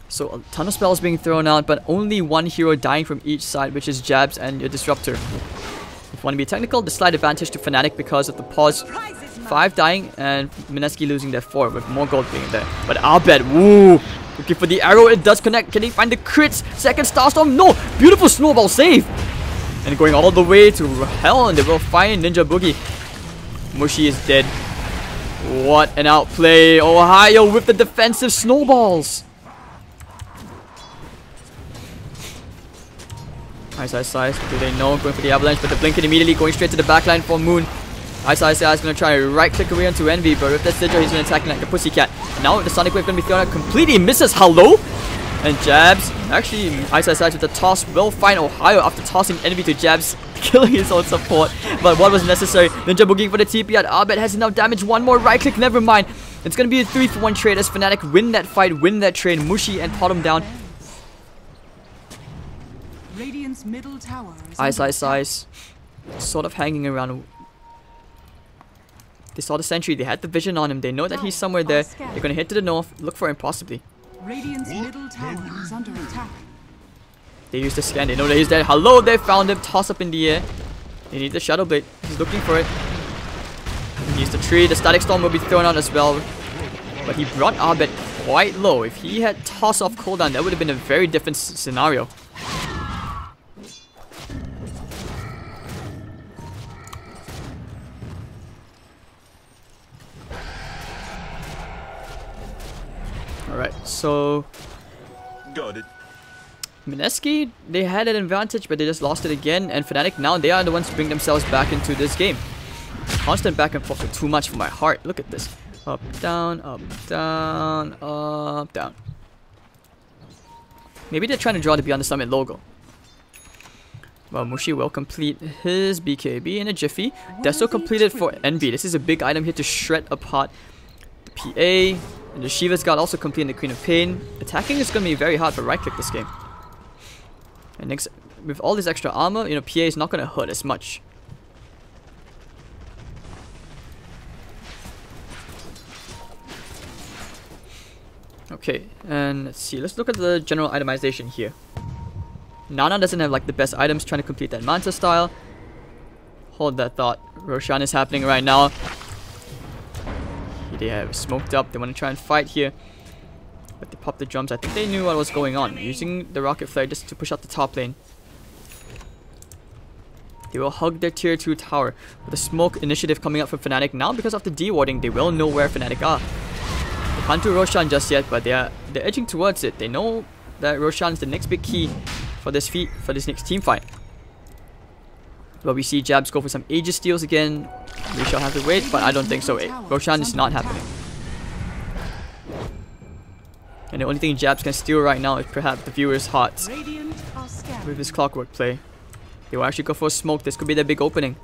So a ton of spells being thrown out, but only one hero dying from each side, which is Jabs and your Disruptor. If you want to be technical, the slight advantage to Fnatic because of the pause. 5 dying and Mineski losing their 4 with more gold being there. But Abed, woo! Looking for the arrow, it does connect. Can he find the crits? Second Starstorm, no! Beautiful snowball save! And going all the way to hell, and they will find Ninja Boogie. Mushi is dead. What an outplay. Ohio with the defensive snowballs. Ice, do they know? Going for the avalanche, but the blinking immediately going straight to the backline for Moon. Ice is going to try to right click away onto Envy, but with that Sidra he's going to attack like a pussycat. Now the Sonic Wave going to be thrown out, completely misses. Hello? And Jabs, actually Ice with the toss will find Ohio after tossing Envy to Jabs, killing his own support. But what was necessary? Ninja Boogie for the TP at Abed has enough damage. One more right click, never mind. It's going to be a 3-for-1 trade as Fnatic win that fight, win that trade. Mushi and pot him down.
Radiant's middle tower
Ice, sort of hanging around. They saw the sentry, they had the vision on him, they know that he's somewhere there. They're gonna head to the north, look for him possibly.
Radiant's middle tower is under attack.
They use the scan, they know that he's there. Hello, they found him, toss up in the air. They need the Shadow Blade, he's looking for it. He used the tree. The Static Storm will be thrown out as well. But he brought Abed quite low. If he had toss off cooldown, that would have been a very different scenario. Alright, so
Got it.
Mineski, they had an advantage, but they just lost it again. And Fnatic now, they are the ones to bring themselves back into this game. Constant back and forth are too much for my heart. Look at this. Up, down, up, down, up, down. Maybe they're trying to draw the Beyond the Summit logo. Well, Mushi will complete his BKB in a jiffy. Deso completed for Envy. This is a big item here to shred apart the PA. And the Shiva's God also completing the Queen of Pain. Attacking is going to be very hard for right click this game. And next, with all this extra armor, you know, PA is not going to hurt as much. Okay, and let's see. Let's look at the general itemization here. Nana doesn't have like the best items, trying to complete that Manta style. Hold that thought. Roshan is happening right now. They have smoked up. They want to try and fight here. But they popped the drums. I think they knew what was going on. Using the rocket flare just to push out the top lane. They will hug their tier 2 tower. With the smoke initiative coming up from Fnatic now, because of the D-warding, they will know where Fnatic are. They can't do Roshan just yet, but they're edging towards it. They know that Roshan is the next big key for this next team fight. But we see Jabs go for some Aegis steals again. We shall have to wait, but I don't think so. Roshan is not happening. And the only thing Jabs can steal right now is perhaps the viewer's hearts with his clockwork play. They will actually go for a smoke. This could be their big opening.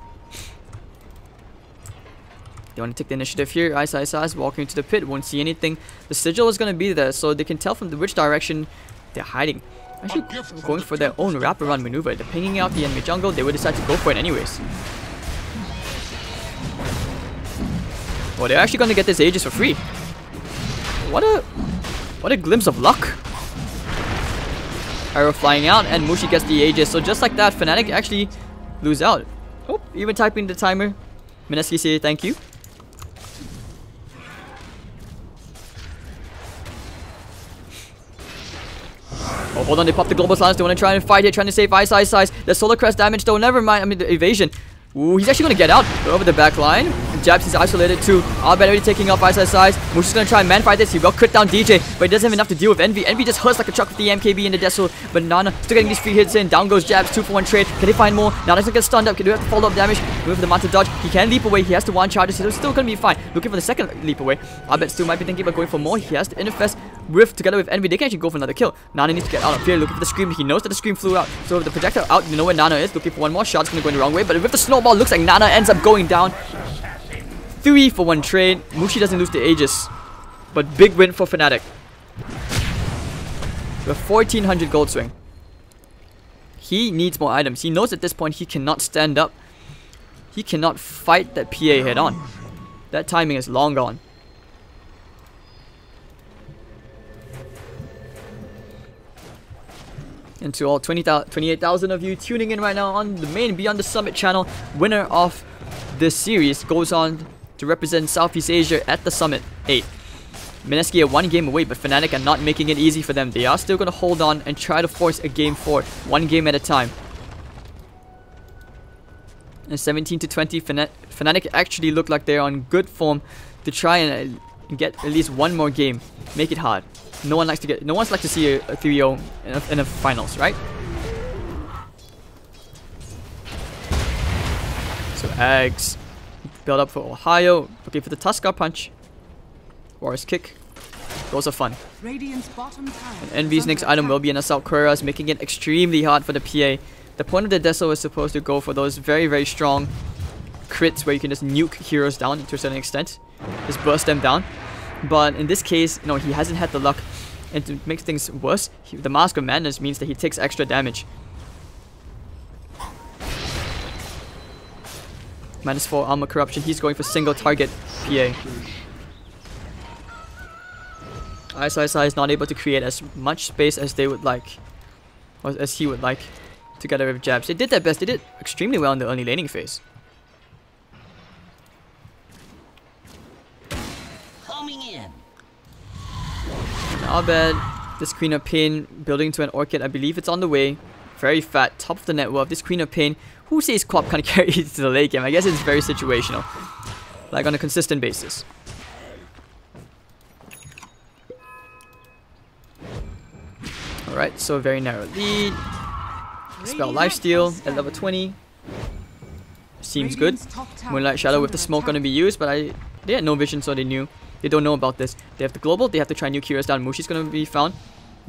They want to take the initiative here. Ice walking into the pit. Won't see anything. The sigil is going to be there, so they can tell from which direction they're hiding. Actually going for their own wraparound maneuver. They're pinging out the enemy jungle. They would decide to go for it anyways. Well, they're actually going to get this Aegis for free. What a glimpse of luck. Arrow flying out, and Mushi gets the Aegis. So just like that, Fnatic actually lose out. Oh, even typing the timer. Mineski say thank you. Oh, hold on, they popped the global silence. They want to try and fight here, trying to save Ice. The solar crest damage though, never mind. I mean, the evasion. Ooh, he's actually going to get out over the back line. Jabs is isolated too. Abed already taking off Ice. Mushi's going to try and man fight this. He will crit down DJ, but he doesn't have enough to deal with Envy. Envy just hurts like a truck with the MKB and the Deso. But Nana still getting these free hits in. Down goes Jabs, 2-for-1 trade. Can they find more? Nana's going to get stunned up. Can they have to follow up damage? With the Manta dodge. He can leap away. He has to one charge. He's still going to be fine. Looking for the second leap away. Abed still might be thinking about going for more. He has to interfest together with Envy. They can actually go for another kill. Nana needs to get out of here. Looking for the scream. He knows that the scream flew out. So with the projectile out, you know where Nana is. Looking for one more shot. It's going to go in the wrong way. But with the snowball, looks like Nana ends up going down. 3-for-1 trade. Mushi doesn't lose the Aegis. But big win for Fnatic. With 1400 gold swing. He needs more items. He knows at this point he cannot stand up. He cannot fight that PA head on. That timing is long gone. And to all 28,000 of you tuning in right now on the main Beyond the Summit channel, winner of this series goes on to represent Southeast Asia at the Summit 8. Mineski are one game away, but Fnatic are not making it easy for them. They are still going to hold on and try to force a game forward, one game at a time. And 17-20, Fnatic actually look like they're on good form to try and get at least one more game. Make it hard. No one likes to see a 3-0 in the finals, right? So Ags build up for Ohio, looking for the Tuskar punch. Warrior's kick. Those are fun. And Envy's next item will be an Assault Cuirass, making it extremely hard for the PA. The point of the Deso is supposed to go for those very, very strong crits where you can just nuke heroes down to a certain extent. Just burst them down. But in this case, you know, he hasn't had the luck. And to make things worse, the Mask of Madness means that he takes extra damage. -4 armor corruption. He's going for single target PA. Ice is not able to create as much space as they would like, or as he would like, together with Jabs. They did their best. They did extremely well in the early laning phase. Abed, this Queen of Pain building to an Orchid. I believe it's on the way. Very fat, top of the net worth. This Queen of Pain, who says Quap kind of carries to the late game? I guess it's very situational, like on a consistent basis. Alright, so very narrow lead. Spell Lifesteal at level 20. Seems good. Moonlight Shadow with the smoke gonna be used, but they had no vision, so they knew. They don't know about this. They have the global, they have to try new Kira's down. Mushi's gonna be found.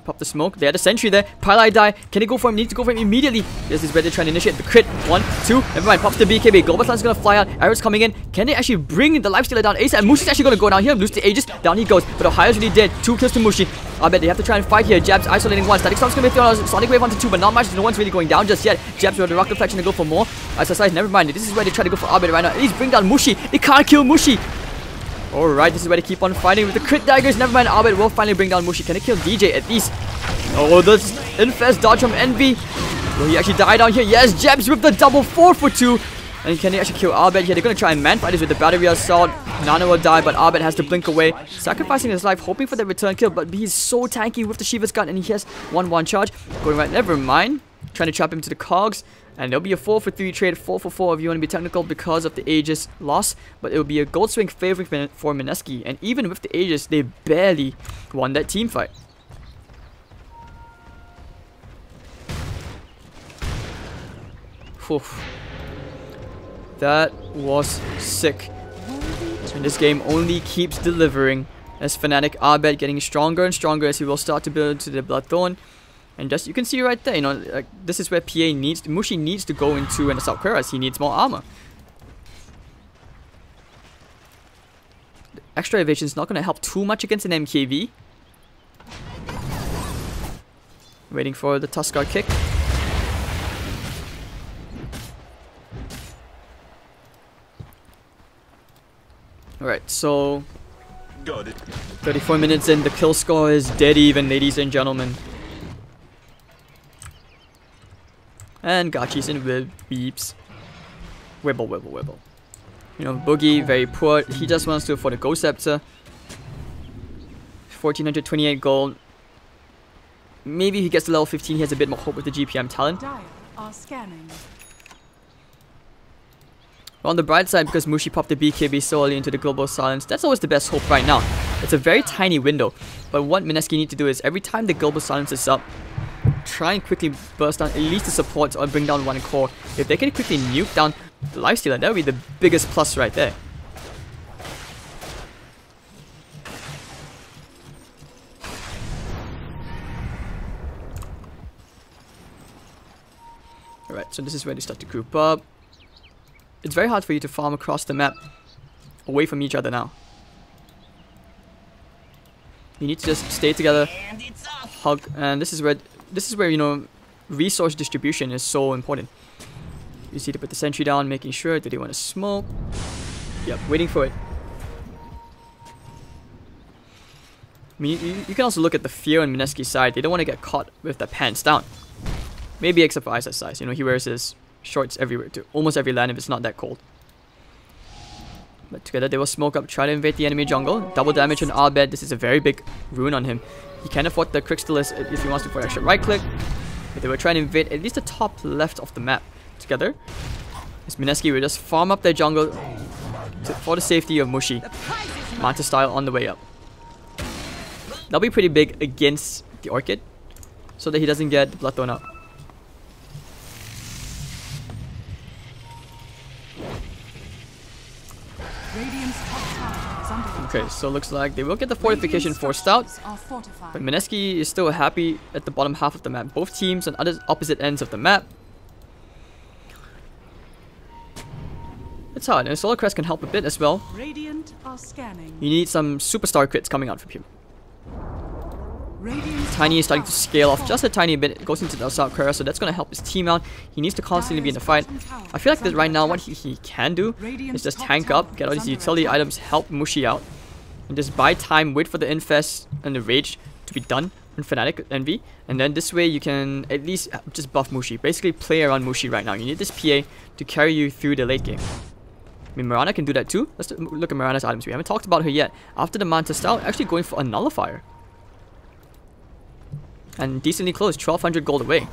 Pop the smoke. They had a sentry there. Pylai die. Can they go for him? Need to go for him immediately. This is where they're trying to initiate the crit. 1, 2. Never mind. Pops the BKB. Global Slan's gonna fly out. Arrows coming in. Can they actually bring the lifestealer down? Ace and Mushi's actually gonna go down here. Lose the Aegis. Down he goes. But Ohio's really dead. 2 kills to Mushi. I bet they have to try and fight here. Jabs isolating 1. Static Storm's gonna be thrown out. Sonic Wave onto 2, but not much. No one's really going down just yet. Jabs with the rock deflection to go for more. Ice, never mind. This is where they try to go for Abed right now. At least bring down Mushi. They can't kill Mushi. Alright, this is where they keep on fighting with the crit daggers. Never mind. Abed will finally bring down Mushi. Can they kill DJ at least? Oh, this Infest dodge from Envy. Will he actually die down here? Yes, Jabs with the double 4 for 2. And can they actually kill Abed here? They're going to try and man-fight this with the battery assault. Nana will die, but Abed has to blink away. Sacrificing his life, hoping for the return kill. But he's so tanky with the Shiva's gun, and he has 1-1 charge. Going right, never mind. Trying to trap him to the cogs. And there'll be a 4 for 3 trade, 4 for 4 if you want to be technical because of the Aegis loss. But it'll be a gold swing favoring for Mineski. And even with the Aegis, they barely won that team fight. Oof. That was sick. And this game only keeps delivering as Fnatic Abed getting stronger and stronger as he will start to build to the Bloodthorn. And just you can see right there, you know, like, this is where Mushi needs to go into an Assault Cuirass. He needs more armor. The extra evasion is not going to help too much against an MKV. Waiting for the Tuskar kick. Alright, so
Got it.
34 minutes in, the kill score is dead even, ladies and gentlemen. And Gachi's in with beeps. Wibble, wibble, wibble. You know, Boogie, very poor. He just wants to afford a Ghost Scepter. 1428 gold. Maybe he gets to level 15, he has a bit more hope with the GPM talent.
Dire are scanning.
On the bright side, because Mushi popped the BKB so early into the global silence, that's always the best hope right now. It's a very tiny window, but what Mineski need to do is every time the global silence is up, try and quickly burst down at least the supports or bring down one core. If they can quickly nuke down the lifestealer, that would be the biggest plus right there. Alright, so this is where they start to group up. It's very hard for you to farm across the map away from each other now. You need to just stay together, hug, and this is where you know resource distribution is so important. You see to put the sentry down, making sure that they want to smoke. Yep, waiting for it. I mean, you can also look at the fear on Mineski's side. They don't want to get caught with their pants down. Maybe except for Isa's size. You know, he wears his shorts everywhere to almost every land if it's not that cold. But together they will smoke up, try to invade the enemy jungle. Double damage on Abed. This is a very big rune on him. He can afford the Crystallis if he wants to for extra right click. But they will try to invade at least the top left of the map. Together, as Mineski will just farm up their jungle for the safety of Mushi. Manta style on the way up. That'll be pretty big against the Orchid, so that he doesn't get the Bloodthorn up. Okay, so looks like they will get the fortification forced out, but Mineski is still happy at the bottom half of the map. Both teams on other opposite ends of the map. It's hard, and Solar Crest can help a bit as well.
Radiant are scanning.
You need some superstar crits coming out from him. Tiny is starting to scale off just a tiny bit. It goes into the Assault Cuirass, so that's going to help his team out. He needs to constantly be in the fight. I feel like that right now what he can do is just tank up, get all these utility items, help Mushi out, and just buy time, wait for the Infest and the Rage to be done on Fnatic Envy, and then this way you can at least just buff Mushi. Basically play around Mushi right now. You need this PA to carry you through the late game. I mean, Mirana can do that too. Let's look at Mirana's items. We haven't talked about her yet. After the Manta style, actually going for a Nullifier. And decently close, 1200 gold away.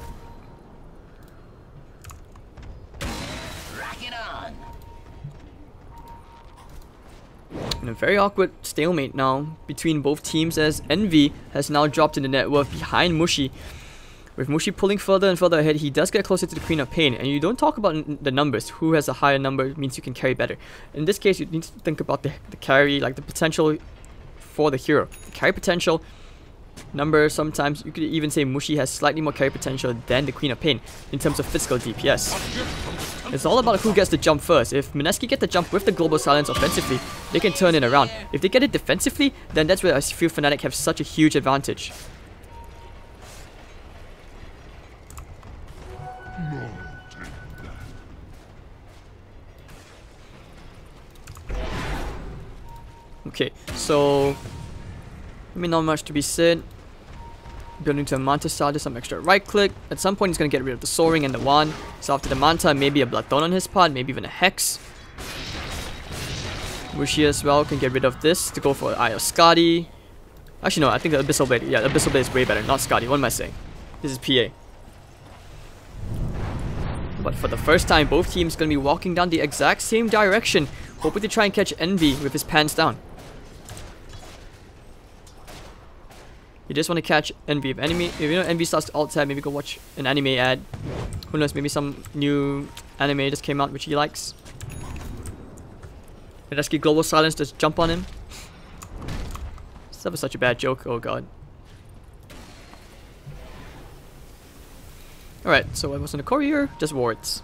And a very awkward stalemate now between both teams, as Envy has now dropped in the net worth behind Mushi. With Mushi pulling further and further ahead, he does get closer to the Queen of Pain, and you don't talk about the numbers. Who has a higher number means you can carry better. In this case, you need to think about the carry, like the potential for the hero. The carry potential number, sometimes you could even say Mushi has slightly more carry potential than the Queen of Pain in terms of physical DPS. It's all about who gets the jump first. If Mineski get the jump with the Global Silence offensively, they can turn it around. If they get it defensively, then that's where I feel Fnatic have such a huge advantage. Okay, so I mean, not much to be said. Building to a Manta style, just some extra right click. At some point he's gonna get rid of the Soaring and the Wand. So after the Manta, maybe a Bloodthorn on his part, maybe even a Hex. Mushi as well can get rid of this to go for Eye of Skadi. Actually no, I think the Abyssal Blade, yeah, the Abyssal Blade is way better, not Skadi, what am I saying? This is PA. But for the first time, both teams gonna be walking down the exact same direction, hoping to try and catch Envy with his pants down. You just want to catch Envy. If you know Envy starts to alt tab, maybe go watch an anime ad. Who knows, maybe some new anime just came out which he likes. Let's get Global Silence, just jump on him. That was such a bad joke, oh god. Alright, so I was in the courier, just wards.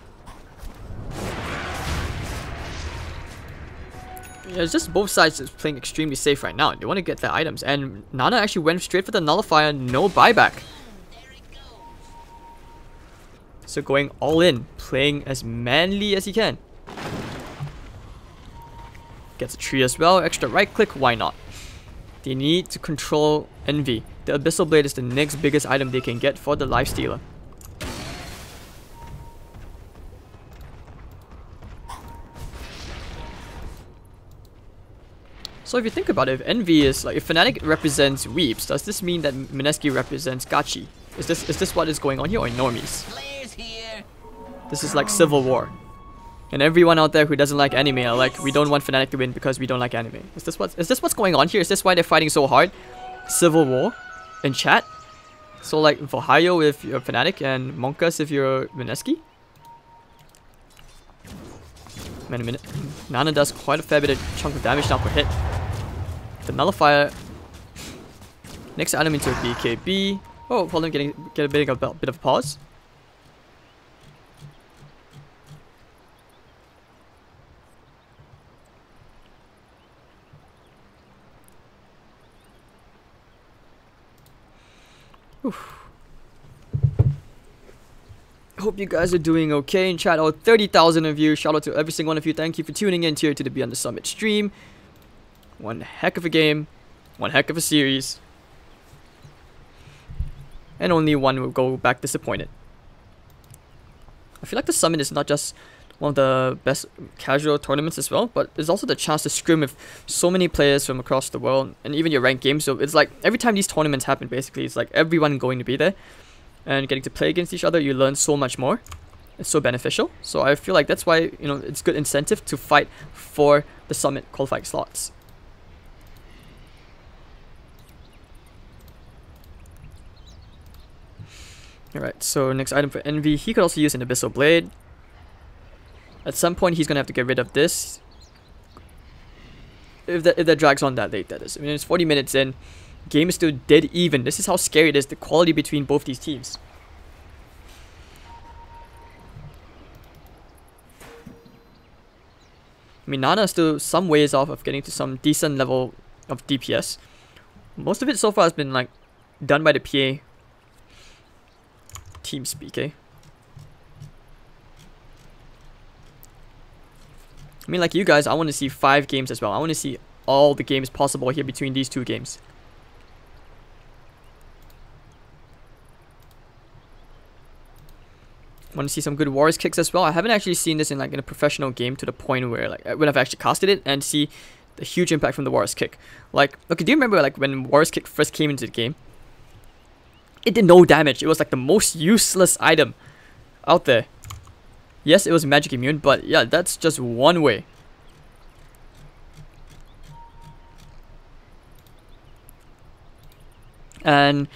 Yeah, it's just both sides is playing extremely safe right now. They want to get the items, and Nana actually went straight for the nullifier, no buyback. So going all in, playing as manly as he can. Gets a tree as well, extra right click, why not? They need to control Envy. The Abyssal Blade is the next biggest item they can get for the Lifestealer. So if you think about it, if Envy is like, if Fnatic represents Weeps, does this mean that Mineski represents Gachi? Is this what is going on here, or normies? This is like civil war. And everyone out there who doesn't like anime are like, we don't want Fnatic to win because we don't like anime. Is this what's going on here? Is this why they're fighting so hard? Civil war in chat? So like Vohayo if you're Fnatic and Monkas if you're Mineski? Man, a minute. Nana does quite a fair bit of chunk of damage now per hit. The nullifier. Next item into a BKB. Oh, hold on, get a bit of a pause. Oof. Hope you guys are doing okay in chat. Oh, 30,000 of you. Shout out to every single one of you. Thank you for tuning in here to the Beyond the Summit stream. One heck of a game. One heck of a series. And only one will go back disappointed. I feel like the Summit is not just one of the best casual tournaments as well, but it's also the chance to scrim with so many players from across the world, and even your ranked games. So it's like every time these tournaments happen, basically, it's like everyone going to be there. And getting to play against each other, you learn so much more. It's so beneficial. So I feel like that's why, you know, it's good incentive to fight for the Summit qualifying slots. Alright, so next item for Envy. He could also use an Abyssal Blade. At some point, he's going to have to get rid of this. If that drags on that late, that is. I mean, it's 40 minutes in. Game is still dead even. This is how scary it is, the quality between both these teams. I mean, Nana is still some ways off of getting to some decent level of DPS. Most of it so far has been like done by the PA team speak, eh? I mean, like you guys, I want to see 5 games as well. I want to see all the games possible here between these 2 games. Want to see some good Warriors kicks as well. I haven't actually seen this in like in a professional game to the point where like when I've actually casted it and see the huge impact from the Warriors kick. Like, okay, do you remember like when Warriors kick first came into the game? it did no damage. It was like the most useless item out there. Yes, it was magic immune, but yeah, that's just one way. And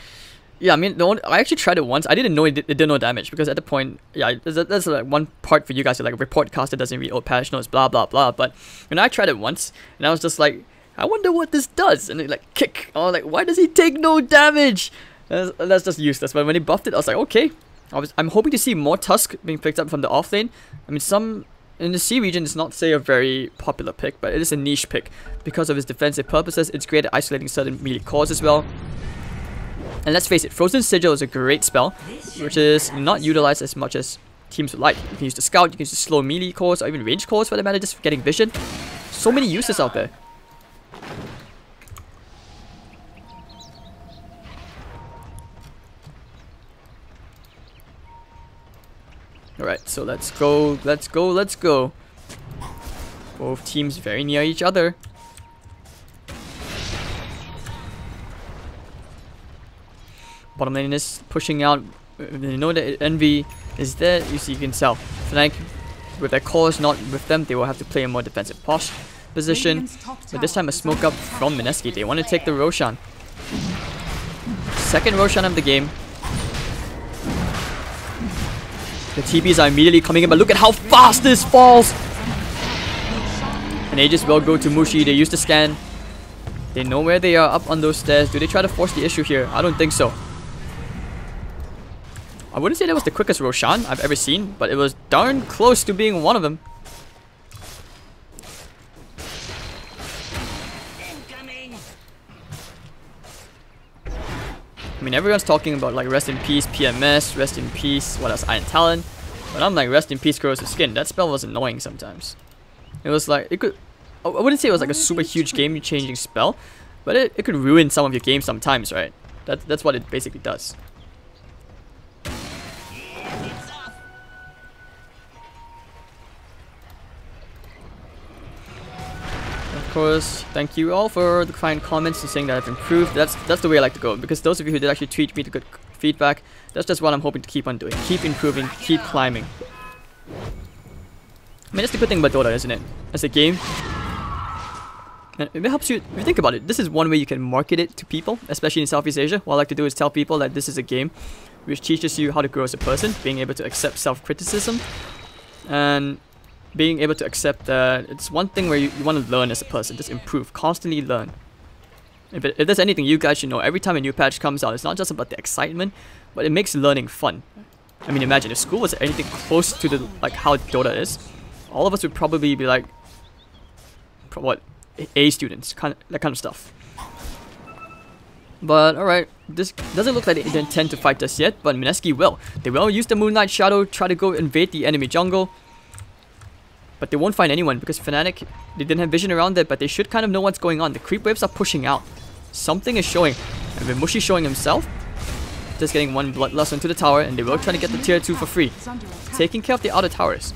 yeah, I mean, I actually tried it once. I didn't know it did no damage because at the point, yeah, there's like one part for you guys to like report caster doesn't read old patch notes, blah blah blah. But when I tried it once, and I was just like, I wonder what this does, and it like kick. I was like, why does he take no damage? That's just useless. But when he buffed it, I was like, okay. I'm hoping to see more Tusk being picked up from the off lane. I mean, some in the C region, it's not say a very popular pick, but it is a niche pick because of its defensive purposes. It's great at isolating certain melee cores as well. And let's face it, Frozen Sigil is a great spell, which is not utilized as much as teams would like. You can use the Scout, you can use the slow melee cores, or even range cores for the matter, just for getting vision. So many uses out there. Alright, so let's go. Both teams very near each other. Bottom lane is pushing out. You know that Envy is there, you see, you can tell. Fnatic, with their cores not with them, they will have to play a more defensive position. But this time a smoke up from Mineski. They want to take the Roshan. Second Roshan of the game. The TPs are immediately coming in, but look at how fast this falls! And Aegis will go to Mushi. They use the scan. They know where they are up on those stairs. Do they try to force the issue here? I don't think so. I wouldn't say that was the quickest Roshan I've ever seen, but it was darn close to being one of them. I mean, everyone's talking about like rest in peace PMS, rest in peace, what else, Iron Talon. But I'm like, rest in peace Corrosive Skin. That spell was annoying sometimes. It was like, it could, I wouldn't say it was like a super huge game changing spell, but it could ruin some of your games sometimes, right? That's what it basically does. Of course, thank you all for the kind comments and saying that I've improved. That's the way I like to go, because those of you who did actually tweet me the good feedback, that's just what I'm hoping to keep on doing. Keep improving, keep climbing. I mean, that's the good thing about Dota, isn't it? As a game, and it helps you, if you think about it, this is one way you can market it to people, especially in Southeast Asia. What I like to do is tell people that this is a game which teaches you how to grow as a person, being able to accept self-criticism, and being able to accept that it's one thing where you want to learn as a person, just improve, constantly learn. If there's anything you guys should know, every time a new patch comes out, it's not just about the excitement, but it makes learning fun. I mean, imagine if school was anything close to the like how Dota is, all of us would probably be like, what, A students, that kind of stuff. But alright, this doesn't look like they intend to fight us yet, but Mineski will. They will use the Moonlight Shadow, try to go invade the enemy jungle. But they won't find anyone because Fnatic, they didn't have vision around it, but they should kind of know what's going on. The creep waves are pushing out. Something is showing. And with Mushi showing himself, just getting one bloodlust onto the tower, and they will try to get the tier 2 for free. Taking care of the outer towers.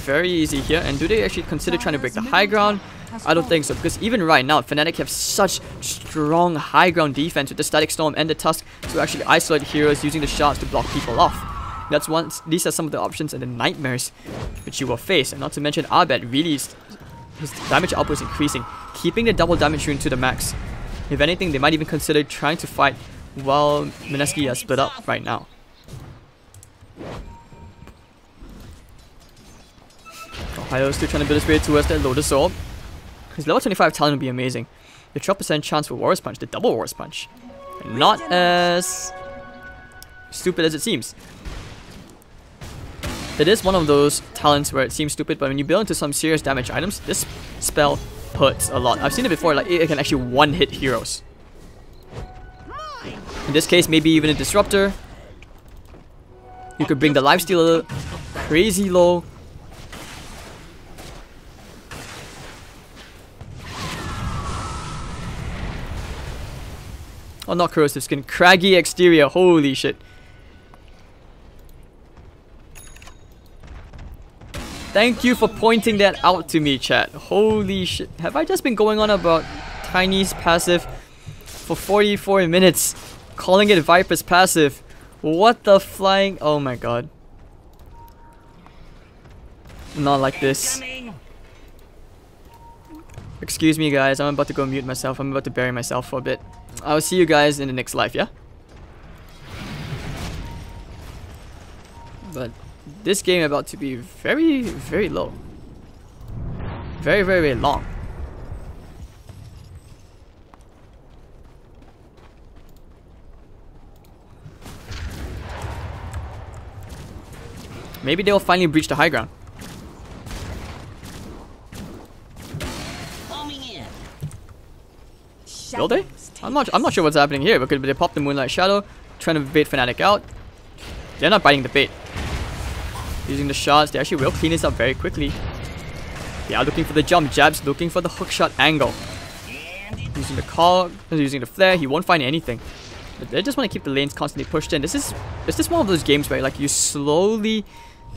Very easy here. And do they actually consider trying to break the high ground? I don't think so, because even right now, Fnatic have such strong high ground defense with the Static Storm and the Tusk to actually isolate heroes using the shots to block people off. These are some of the options and the nightmares which you will face. And not to mention Abed really his damage output is increasing, keeping the double damage rune to the max. If anything, they might even consider trying to fight while Mineski is split up right now. Ohio still trying to build his way towards that Lotus Orb. His level 25 talent would be amazing. The 12% chance for Warrior's Punch, the double Warrior's Punch. Not as stupid as it seems. It is one of those talents where it seems stupid, but when you build into some serious damage items, this spell hurts a lot. I've seen it before, like it can actually one-hit heroes. In this case, maybe even a Disruptor. You could bring the Lifesteal crazy low. Oh, not Corrosive Skin, Craggy Exterior, holy shit. Thank you for pointing that out to me, chat. Holy shit. Have I just been going on about Tiny's passive for 44 minutes, calling it Viper's passive. What the flying? Oh my god. Not like this. Excuse me guys, I'm about to go mute myself. I'm about to bury myself for a bit. I'll see you guys in the next live, yeah? But this game about to be very, very low. Very, very, very long. Maybe they'll finally breach the high ground. Will they? I'm not sure what's happening here, because they popped the Moonlight Shadow, trying to bait Fnatic out. They're not biting the bait. Using the shots, they actually will clean this up very quickly. They are looking for the jump. Jab's looking for the hook shot angle. Using the call, using the flare, he won't find anything. But they just want to keep the lanes constantly pushed in. This is one of those games where like you slowly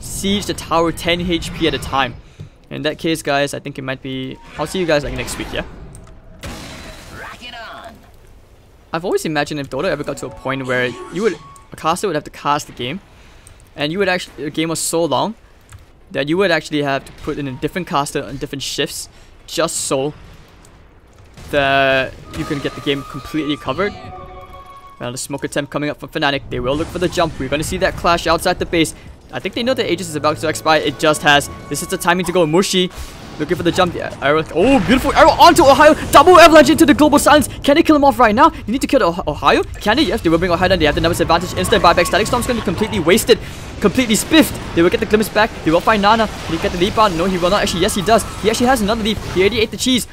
siege the tower 10 HP at a time. In that case, guys, I think it might be. I'll see you guys like next week, yeah. I've always imagined if Dota ever got to a point where a caster would have to cast the game, and the game was so long that you would actually have to put in a different caster on different shifts just so that you can get the game completely covered. Well, the smoke attempt coming up from Fnatic. They will look for the jump. We're going to see that clash outside the base. I think they know that Aegis is about to expire. It just has. This is the timing to go. Mushi looking for the jump. The arrow. Oh, beautiful arrow onto Ohio. Double avalanche into the global silence. Can they kill him off right now? You need to kill the Ohio. Can they? Yes, they will bring Ohio down. They have the numbers advantage. Instant buyback. Static Storm's going to be completely wasted. Completely spiffed. They will get the glimpse back. They will find Nana. Can he get the leap out? No, he will not. Actually, yes, he does. He actually has another leap. He already ate the cheese.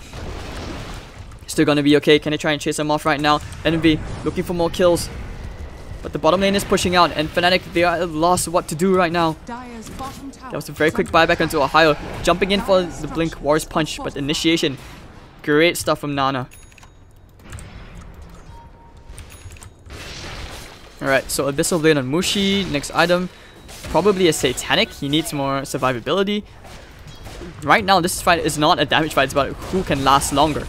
Still going to be okay. Can they try and chase him off right now? Envy looking for more kills. But the bottom lane is pushing out, and Fnatic, they are lost what to do right now. That was a very quick buyback onto Ohio. Jumping in for the Blink War's Punch, but initiation. Great stuff from Nana. Alright, so Abyssal Blade on Mushi. Next item, probably a Satanic. He needs more survivability. Right now, this fight is not a damage fight. It's about who can last longer.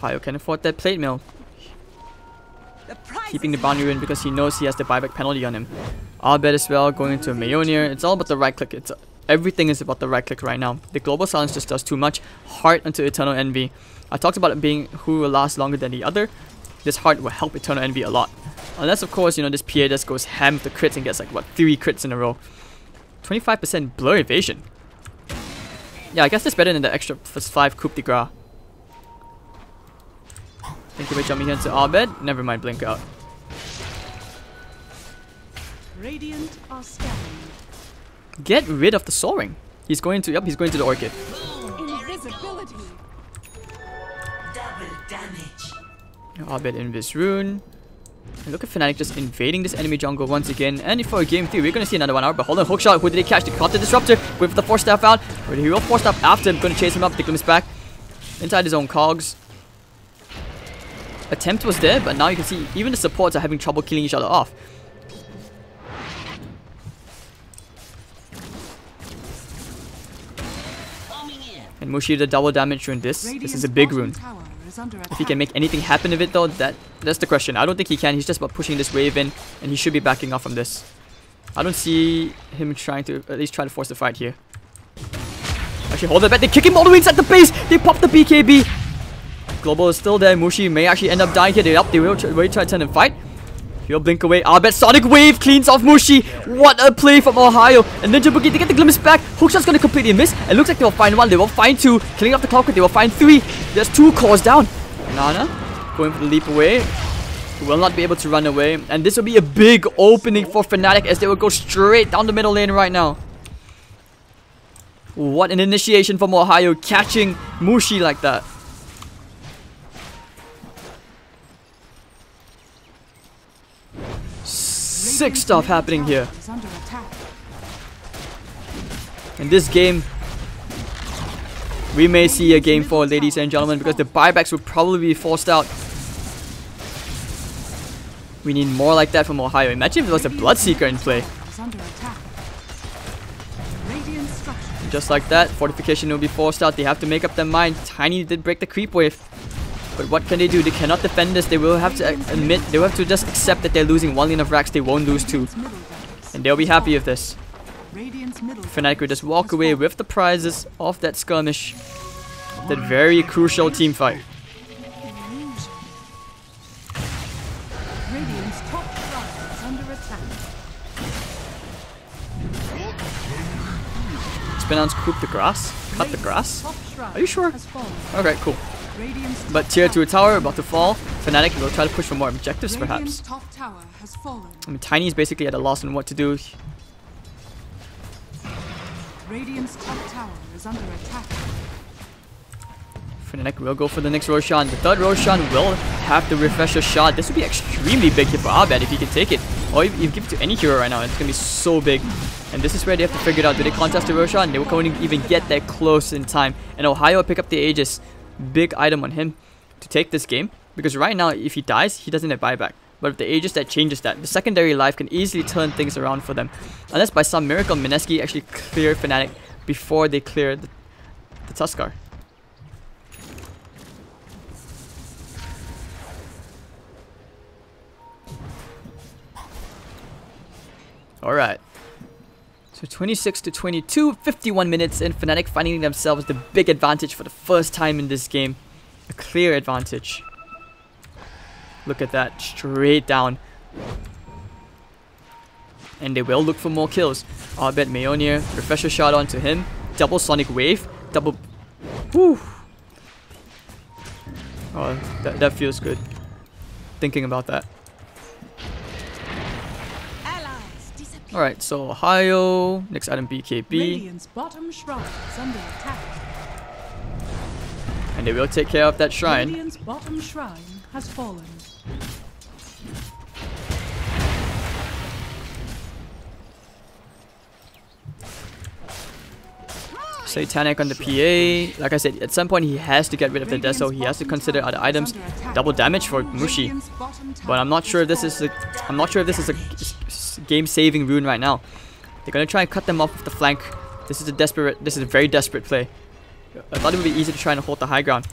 Ohio can afford that plate mill. Keeping the boundary in because he knows he has the buyback penalty on him. Albed as well, going into a Mjolnir. It's all about the right click. Everything is about the right click right now. The global silence just does too much. Heart into Eternal Envy. I talked about it being who will last longer than the other. This heart will help Eternal Envy a lot. Unless, of course, you know, this PA just goes ham with the crits and gets like, what, 3 crits in a row. 25% blur evasion. Yeah, I guess that's better than the extra +5 coup de grace. Thank you for jumping into Abed. Never mind, blink out.
Radiant are scanning.
Get rid of the soaring. He's going to he's going to the orchid.
Invisibility.
Double damage.
Abed Invis Rune. And look at Fnatic just invading this enemy jungle once again. And for game 3, we're going to see another 1 hour. But hold on, hookshot. Who did they catch? They caught the disruptor. Wait for the force staff out. But he will force staff after him. Going to chase him up. Take him back. Inside his own cogs. Attempt was there, but now you can see even the supports are having trouble killing each other off. And Mushi the double damage rune this. This is a big rune. If he can make anything happen of it though, that's the question. I don't think he can. He's just about pushing this wave in, and he should be backing off from this. I don't see him trying to at least try to force the fight here. Actually, hold it back. They kick him all the way inside the base. They pop the BKB. Global is still there. Mushi may actually end up dying here. They will try to turn and fight. He'll blink away. Albed Sonic Wave cleans off Mushi. What a play from Ohio. And Ninja Boogie, they get the glimpse back. Hookshot's going to completely miss. It looks like they will find 1. They will find 2. Killing off the Clockwork. They will find 3. There's 2 cores down. Nana going for the leap away. Will not be able to run away. And this will be a big opening for Fnatic as they will go straight down the middle lane right now. What an initiation from Ohio, catching Mushi like that. Sick stuff happening here. In this game, we may see a game 4, ladies and gentlemen, because the buybacks will probably be forced out. We need more like that from Ohio. Imagine if there was a Bloodseeker in play.
Radiant structures.
Just like that, fortification will be forced out. They have to make up their mind. Tiny did break the creep wave. But what can they do? They cannot defend this. They will have to admit, they will have to just accept that they're losing one lane of racks. They won't lose two. And they'll be happy with this. Fnatic will just walk away with the prizes of that skirmish. That very crucial team fight.
Radiant's top shrine is under attack.
Spinouts coop the grass? Cut the grass?
Top shrine
Are you sure?
has fallen.
Okay, cool.
Radiant's
But tier 2 tower about to fall. Fnatic will try to push for more objectives
Radiant's
perhaps.
top tower has fallen.
I mean, Tiny is basically at a loss on what to do.
Radiant's top tower is under attack.
Fnatic will go for the next Roshan. The third Roshan will have the refresher shot. This would be extremely big here for Abed if he can take it. Or if you give it to any hero right now, it's going to be so big. And this is where they have to figure it out. Do they contest the Roshan? They won't even get that close in time. And Ohio will pick up the Aegis. Big item on him to take this game. Because right now, if he dies, he doesn't have buyback. But with the Aegis, that changes that. The secondary life can easily turn things around for them. Unless by some miracle, Mineski actually clear Fnatic before they clear the Tuskar. Alright. So 26 to 22, 51 minutes in. Fnatic finding themselves the big advantage for the first time in this game. A clear advantage. Look at that. Straight down. And they will look for more kills. Arbet Mjolnir. Refresher shot onto him. Double Sonic Wave. Double... Whew. Oh, that feels good. Thinking about that. Alright, so Ohio, next item BKB.
Radiant's bottom shrine is under attack.
And they will take care of that shrine.
Radiant's bottom shrine has fallen.
Satanic on the PA. Like I said, at some point he has to get rid of the Deso. He has to consider other items. Double damage for Mushi. But I'm not sure if this is a game-saving rune right now. They're gonna try and cut them off with the flank. This is a very desperate play. I thought it would be easy to try and hold the high ground.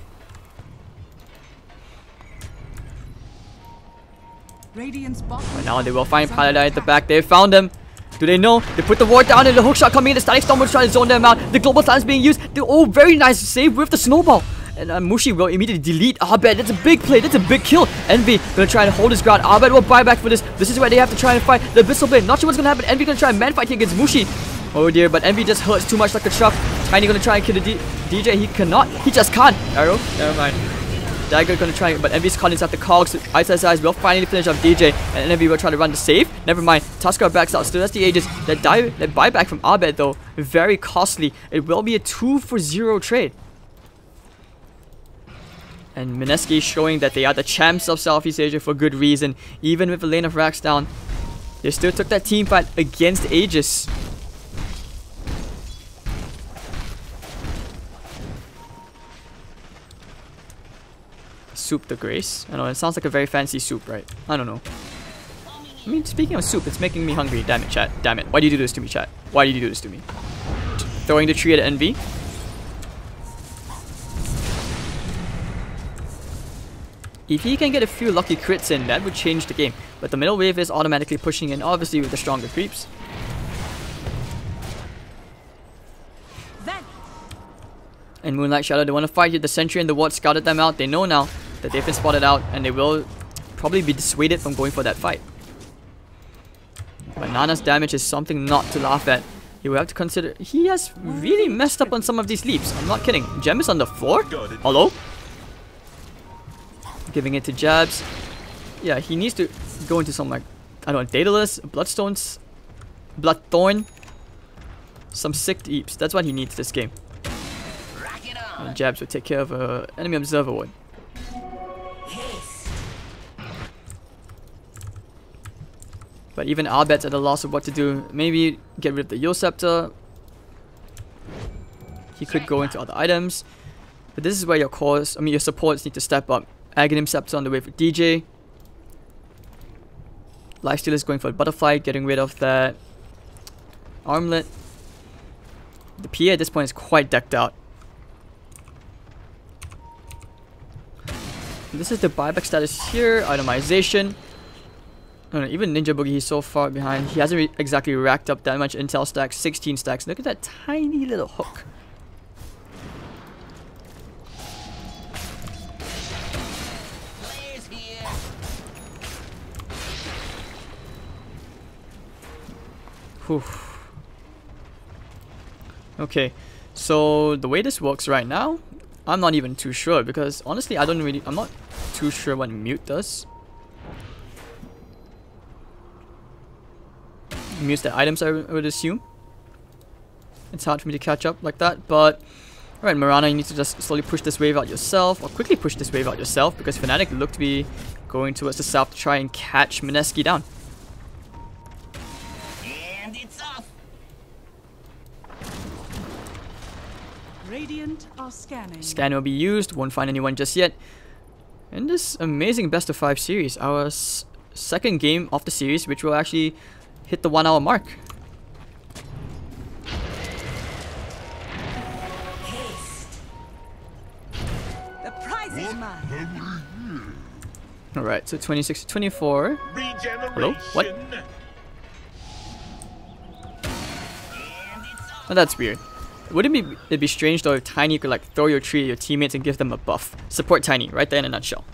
But now they will find Paladin at the back. They found them. Do they know? They put the ward down and the hookshot coming in. The Static Storm will try to zone them out. The global stun is being used. Oh, very nice save with the snowball. And Mushi will immediately delete Abed. That's a big play. That's a big kill. Envy gonna try and hold his ground. Abed will buy back for this. This is where they have to try and fight the Abyssal Blade. Not sure what's gonna happen. Envy gonna try and man fight here against Mushi. Oh dear, but Envy just hurts too much like a truck. Tiny gonna try and kill the DJ. He cannot. He just can't. Arrow. Never mind. Dagger gonna try, but Envy's caught inside the cogs. Ice will finally finish off DJ, and Envy will try to run the save. Never mind. Tuskar backs out. Still, that's the Aegis. That buyback from Abed though, very costly. It will be a 2-for-0 trade. And Mineski showing that they are the champs of Southeast Asia for good reason. Even with a lane of racks down, they still took that team fight against Aegis. Soup the Grace. I know, it sounds like a very fancy soup, right? I don't know. I mean, speaking of soup, it's making me hungry. Damn it, chat. Damn it. Why do you do this to me, chat? Why do you do this to me? Throwing the tree at Envy. If he can get a few lucky crits in, that would change the game. But the middle wave is automatically pushing in, obviously with the stronger creeps. And Moonlight Shadow, they want to fight here. The Sentry and the Ward scouted them out. They know now that they've been spotted out, and they will probably be dissuaded from going for that fight. But Nana's damage is something not to laugh at. You will have to consider... He has really messed up on some of these leaps. I'm not kidding. Gem is on the floor? Hello? Giving it to Jabs. Yeah, he needs to go into some, like, I don't know, Daedalus, Bloodstones, Bloodthorn. Some sick leaps. That's what he needs this game. And Jabs will take care of enemy observer one. But even Abed's at a loss of what to do. Maybe get rid of the Yo Scepter. He could go into other items. But this is where your cores, your supports need to step up. Aghanim Scepter on the way for DJ. Lifesteal is going for a Butterfly, getting rid of that Armlet. The PA at this point is quite decked out. This is the buyback status here. Itemization. No, even Ninja Boogie, he's so far behind. He hasn't exactly racked up that much intel stacks. 16 stacks. Look at that tiny little hook. Whew. Okay, so the way this works right now, I'm not even too sure because honestly, I'm not too sure what mute does. Mutes the items, I would assume. It's hard for me to catch up like that, but alright, Mirana, you need to just slowly push this wave out yourself, or quickly push this wave out yourself, because Fnatic look to be going towards the south to try and catch Mineski down.
And it's off.
Radiant are scanning.
Scan will be used, won't find anyone just yet. In this amazing best of 5 series, our second game of the series, which will actually hit the 1 hour mark.
Haste.
The prize is mine.
Alright, so 26 to 24. Hello? What? Oh, that's weird. Wouldn't it be strange though if Tiny could like throw your tree at your teammates and give them a buff? Support Tiny, right there in a nutshell.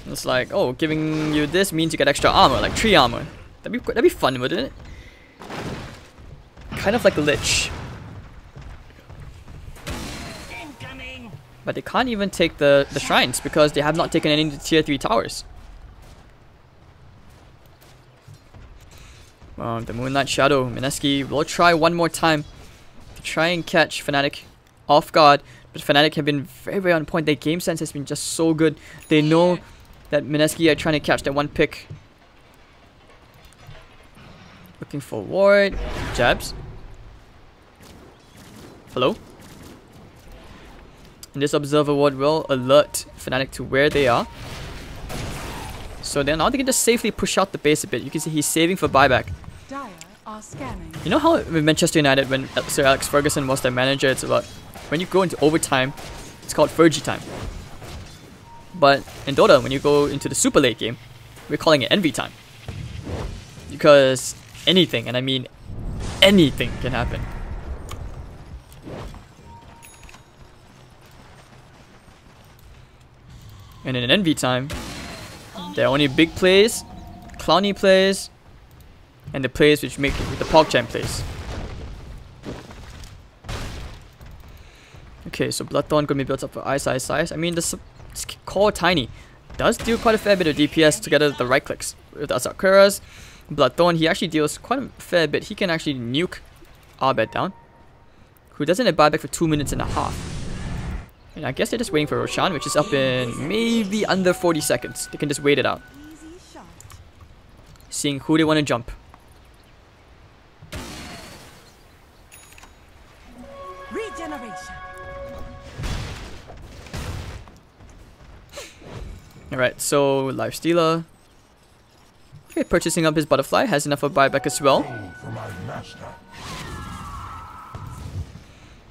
It's like, oh, giving you this means you get extra armor, like tree armor. That'd be fun, wouldn't it? Kind of like a Lich.
Incoming.
But they can't even take the shrines because they have not taken any of the tier 3 towers. The Moonlight Shadow, Mineski will try one more time to try and catch Fnatic off guard. But Fnatic have been very, very on point. Their game sense has been just so good. They know that Mineski are trying to catch that one pick. Looking for ward. Jabs. Hello? And this observer ward will alert Fnatic to where they are. So then now they can just safely push out the base a bit. You can see he's saving for buyback.
Dire are scanning.
You know how with Manchester United, when Sir Alex Ferguson was their manager, it's about when you go into overtime, it's called Fergie time. But in Dota, when you go into the super late game, we're calling it Envy time. Because anything, and I mean anything, can happen. And in an Envy time, there are only big plays, clowny plays, and the plays which make the PogChamp plays. Okay, so Bloodthorn gonna be built up for Ice. I mean, the core Tiny does do quite a fair bit of DPS together with the right clicks. With Asakura's Bloodthorn, he actually deals quite a fair bit. He can actually nuke Arbet down, who doesn't have buyback for 2.5 minutes. And I guess they're just waiting for Roshan, which is up in maybe under 40 seconds. They can just wait it out. Seeing who they want to jump.
Regeneration.
Alright, so Lifestealer. Okay, purchasing up his butterfly, has enough of buyback as well.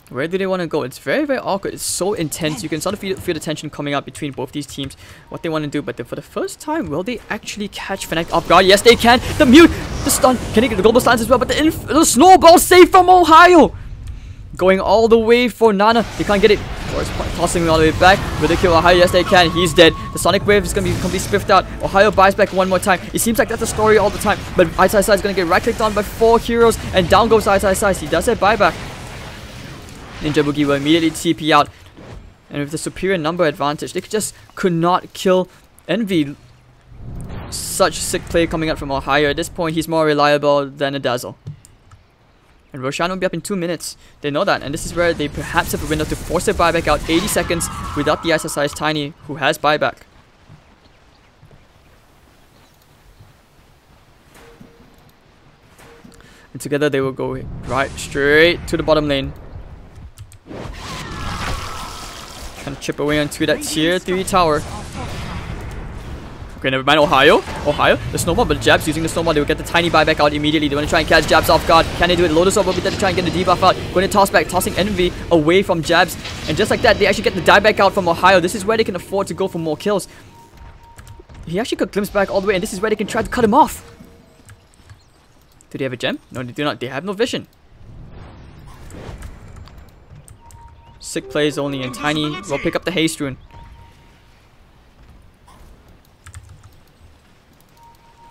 Where do they want to go? It's very, very awkward. It's so intense. You can sort of feel the tension coming out between both these teams. What they want to do, but for the first time, will they actually catch Fnatic off guard? Yes, they can. The mute, the stun. Can they get the global stance as well? But the snowball save from Ohio. Going all the way for Nana. They can't get it. Force tossing him all the way back. Will they kill Ohio? Yes, they can. He's dead. The Sonic Wave is going to be completely spiffed out. Ohio buys back one more time. It seems like that's the story all the time. But Ice is going to get right-clicked on by 4 heroes. And down goes Ice. He does have buyback. Ninja Boogie will immediately TP out. And with the superior number advantage, they just could not kill Envy. Such sick play coming out from Ohio. At this point, he's more reliable than a Dazzle. And Roshan will be up in 2 minutes. They know that. And this is where they perhaps have a window to force their buyback out 80 seconds without the SSI's Tiny, who has buyback. And together they will go right straight to the bottom lane. Trying to chip away onto that tier 3 tower. Okay, never mind. Ohio, the snowball, but Jabs using the snowball, they will get the tiny buyback out immediately. They want to try and catch Jabs off guard. Can they do it? Lotus Orb will be there to try and get the debuff out. Going to toss back, tossing Envy away from Jabs. And just like that, they actually get the dieback out from Ohio. This is where they can afford to go for more kills. He actually could glimpse back all the way, and this is where they can try to cut him off. Do they have a gem? No, they do not. They have no vision. Sick plays only, and Tiny will pick up the haste rune.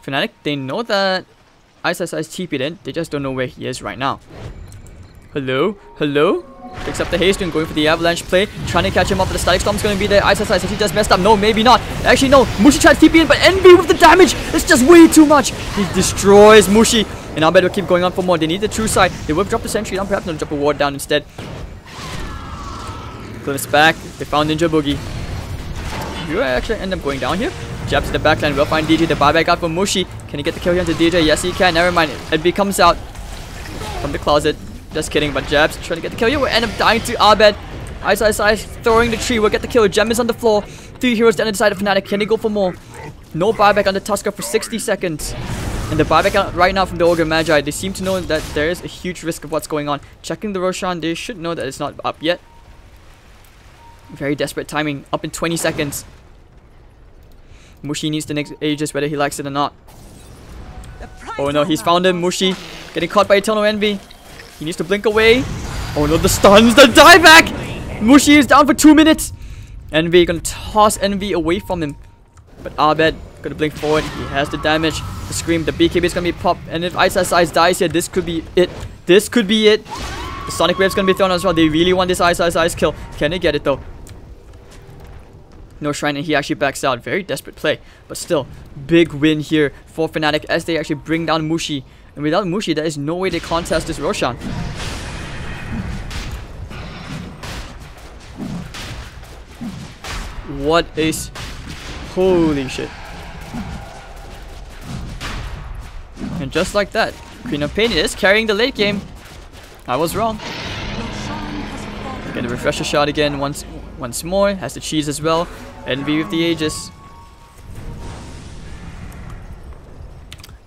Fnatic, they know that Ice TP'd in, they just don't know where he is right now. Hello? Picks up the haste rune, going for the avalanche play, trying to catch him up, but the static storm's going to be there. Ice actually just messed up. No, maybe not. Actually, no. Mushi tried to TP in, but Envy with the damage. It's just way too much. He destroys Mushi. And Abed will keep going on for more. They need the true side. They will drop the sentry down. Perhaps they'll drop a ward down instead. Glimpse back. They found Ninja Boogie. You actually end up going down here. Jabs to the backline. We'll find DJ. The buyback out from Mushi. Can he get the kill here onto DJ? Yes, he can. Never mind. Envy comes out from the closet. Just kidding. But Jabs trying to get the kill here. We'll end up dying to Abed. Ice throwing the tree. We'll get the kill. Gem is on the floor. 3 heroes down the side of Fnatic. Can they go for more? No buyback on the Tusker for 60 seconds. And the buyback out right now from the Ogre Magi. They seem to know that there is a huge risk of what's going on. Checking the Roshan. They should know that it's not up yet. Very desperate timing. Up in 20 seconds. Mushi needs the next Aegis whether he likes it or not. Oh no, he's found him. Mushi getting caught by Eternal Envy. He needs to blink away. Oh no, the stuns, the dieback! Mushi is down for 2 minutes. Envy gonna toss Envy away from him. But Abed gonna blink forward. He has the damage. The scream, the BKB is gonna be popped. And if Ice dies here, this could be it. This could be it. The Sonic Wave's gonna be thrown as well. They really want this Ice kill. Can they get it though? No shrine, and he actually backs out. Very desperate play, but still big win here for Fnatic as they actually bring down Mushi. And without Mushi, there is no way they contest this Roshan. What is... Holy shit. And just like that, Queen of Pain is carrying the late game. I was wrong. Get the refresher shot again once more. Has the cheese as well. Envy with the Aegis.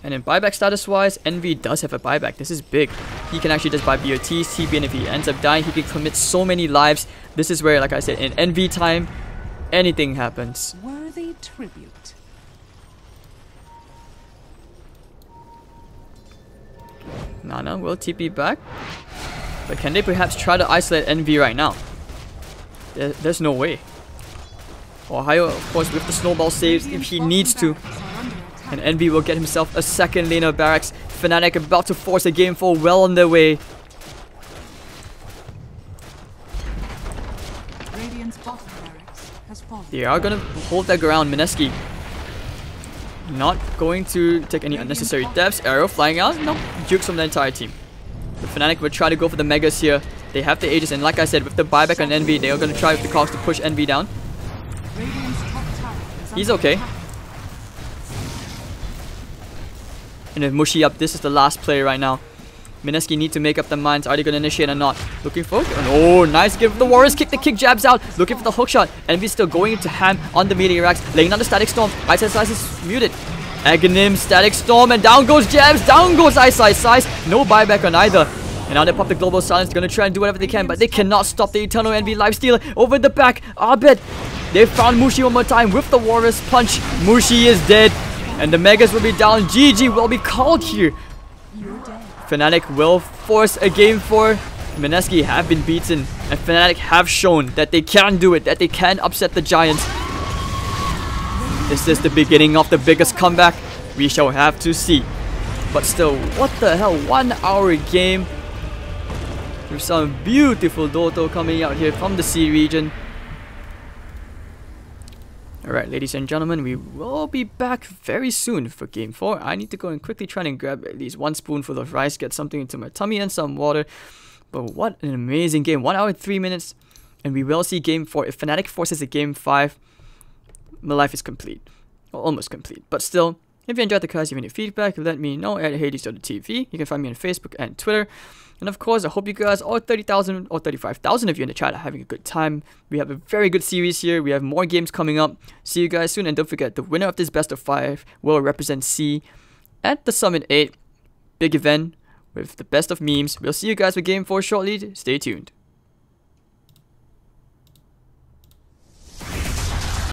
And in buyback status wise, Envy does have a buyback. This is big. He can actually just buy BOTs, TP, and if he ends up dying, he can commit so many lives. This is where, like I said, in Envy time, anything happens.
Worthy tribute.
Nana will TP back. But can they perhaps try to isolate Envy right now? There's no way. Ohio, of course, with the snowball saves if he needs to. And Envy will get himself a second lane of barracks. Fnatic about to force a game 4 well on their way. They are going to hold their ground. Mineski not going to take any unnecessary deaths. Arrow flying out. No. Jukes from the entire team. The Fnatic will try to go for the Megas here. They have the Aegis, and like I said, with the buyback on Envy, they are going to try with the cogs to push Envy down. He's okay. And with Mushi up, this is the last play right now. Mineski need to make up their minds. Are they going to initiate or not? Looking for... Oh, nice give for the Warriors. Kick the kick jabs out. Looking for the hook shot. Envy still going into ham on the meteor racks. Laying down the static storm. Ice is muted. Aghanim, static storm, and down goes jabs. Down goes Ice. No buyback on either. And now they pop the global silence. They're going to try and do whatever they can, but they cannot stop the Eternal Envy lifesteal over the back. Abed. They found Mushi one more time with the Warriors punch. Mushi is dead. And the Megas will be down. GG will be called here. Fnatic will force a game 4. Mineski have been beaten. And Fnatic have shown that they can do it. That they can upset the Giants. This is the beginning of the biggest comeback. We shall have to see. But still, what the hell? 1 hour game. With some beautiful Doto coming out here from the sea region. Alright, ladies and gentlemen, we will be back very soon for game 4. I need to go and quickly try and grab at least 1 spoonful of rice, get something into my tummy and some water. But what an amazing game. 1 hour and 3 minutes. And we will see game 4. If Fnatic forces a game 5, my life is complete. Well, almost complete. But still, If you enjoyed the cast, you have any feedback, let me know at Hades.tv. You can find me on Facebook and Twitter. And of course, I hope you guys, all 30,000 or 35,000 of you in the chat, are having a good time. We have a very good series here. We have more games coming up. See you guys soon. And don't forget, the winner of this best of 5 will represent C at the Summit 8 big event with the best of memes. We'll see you guys with Game 4 shortly. Stay tuned.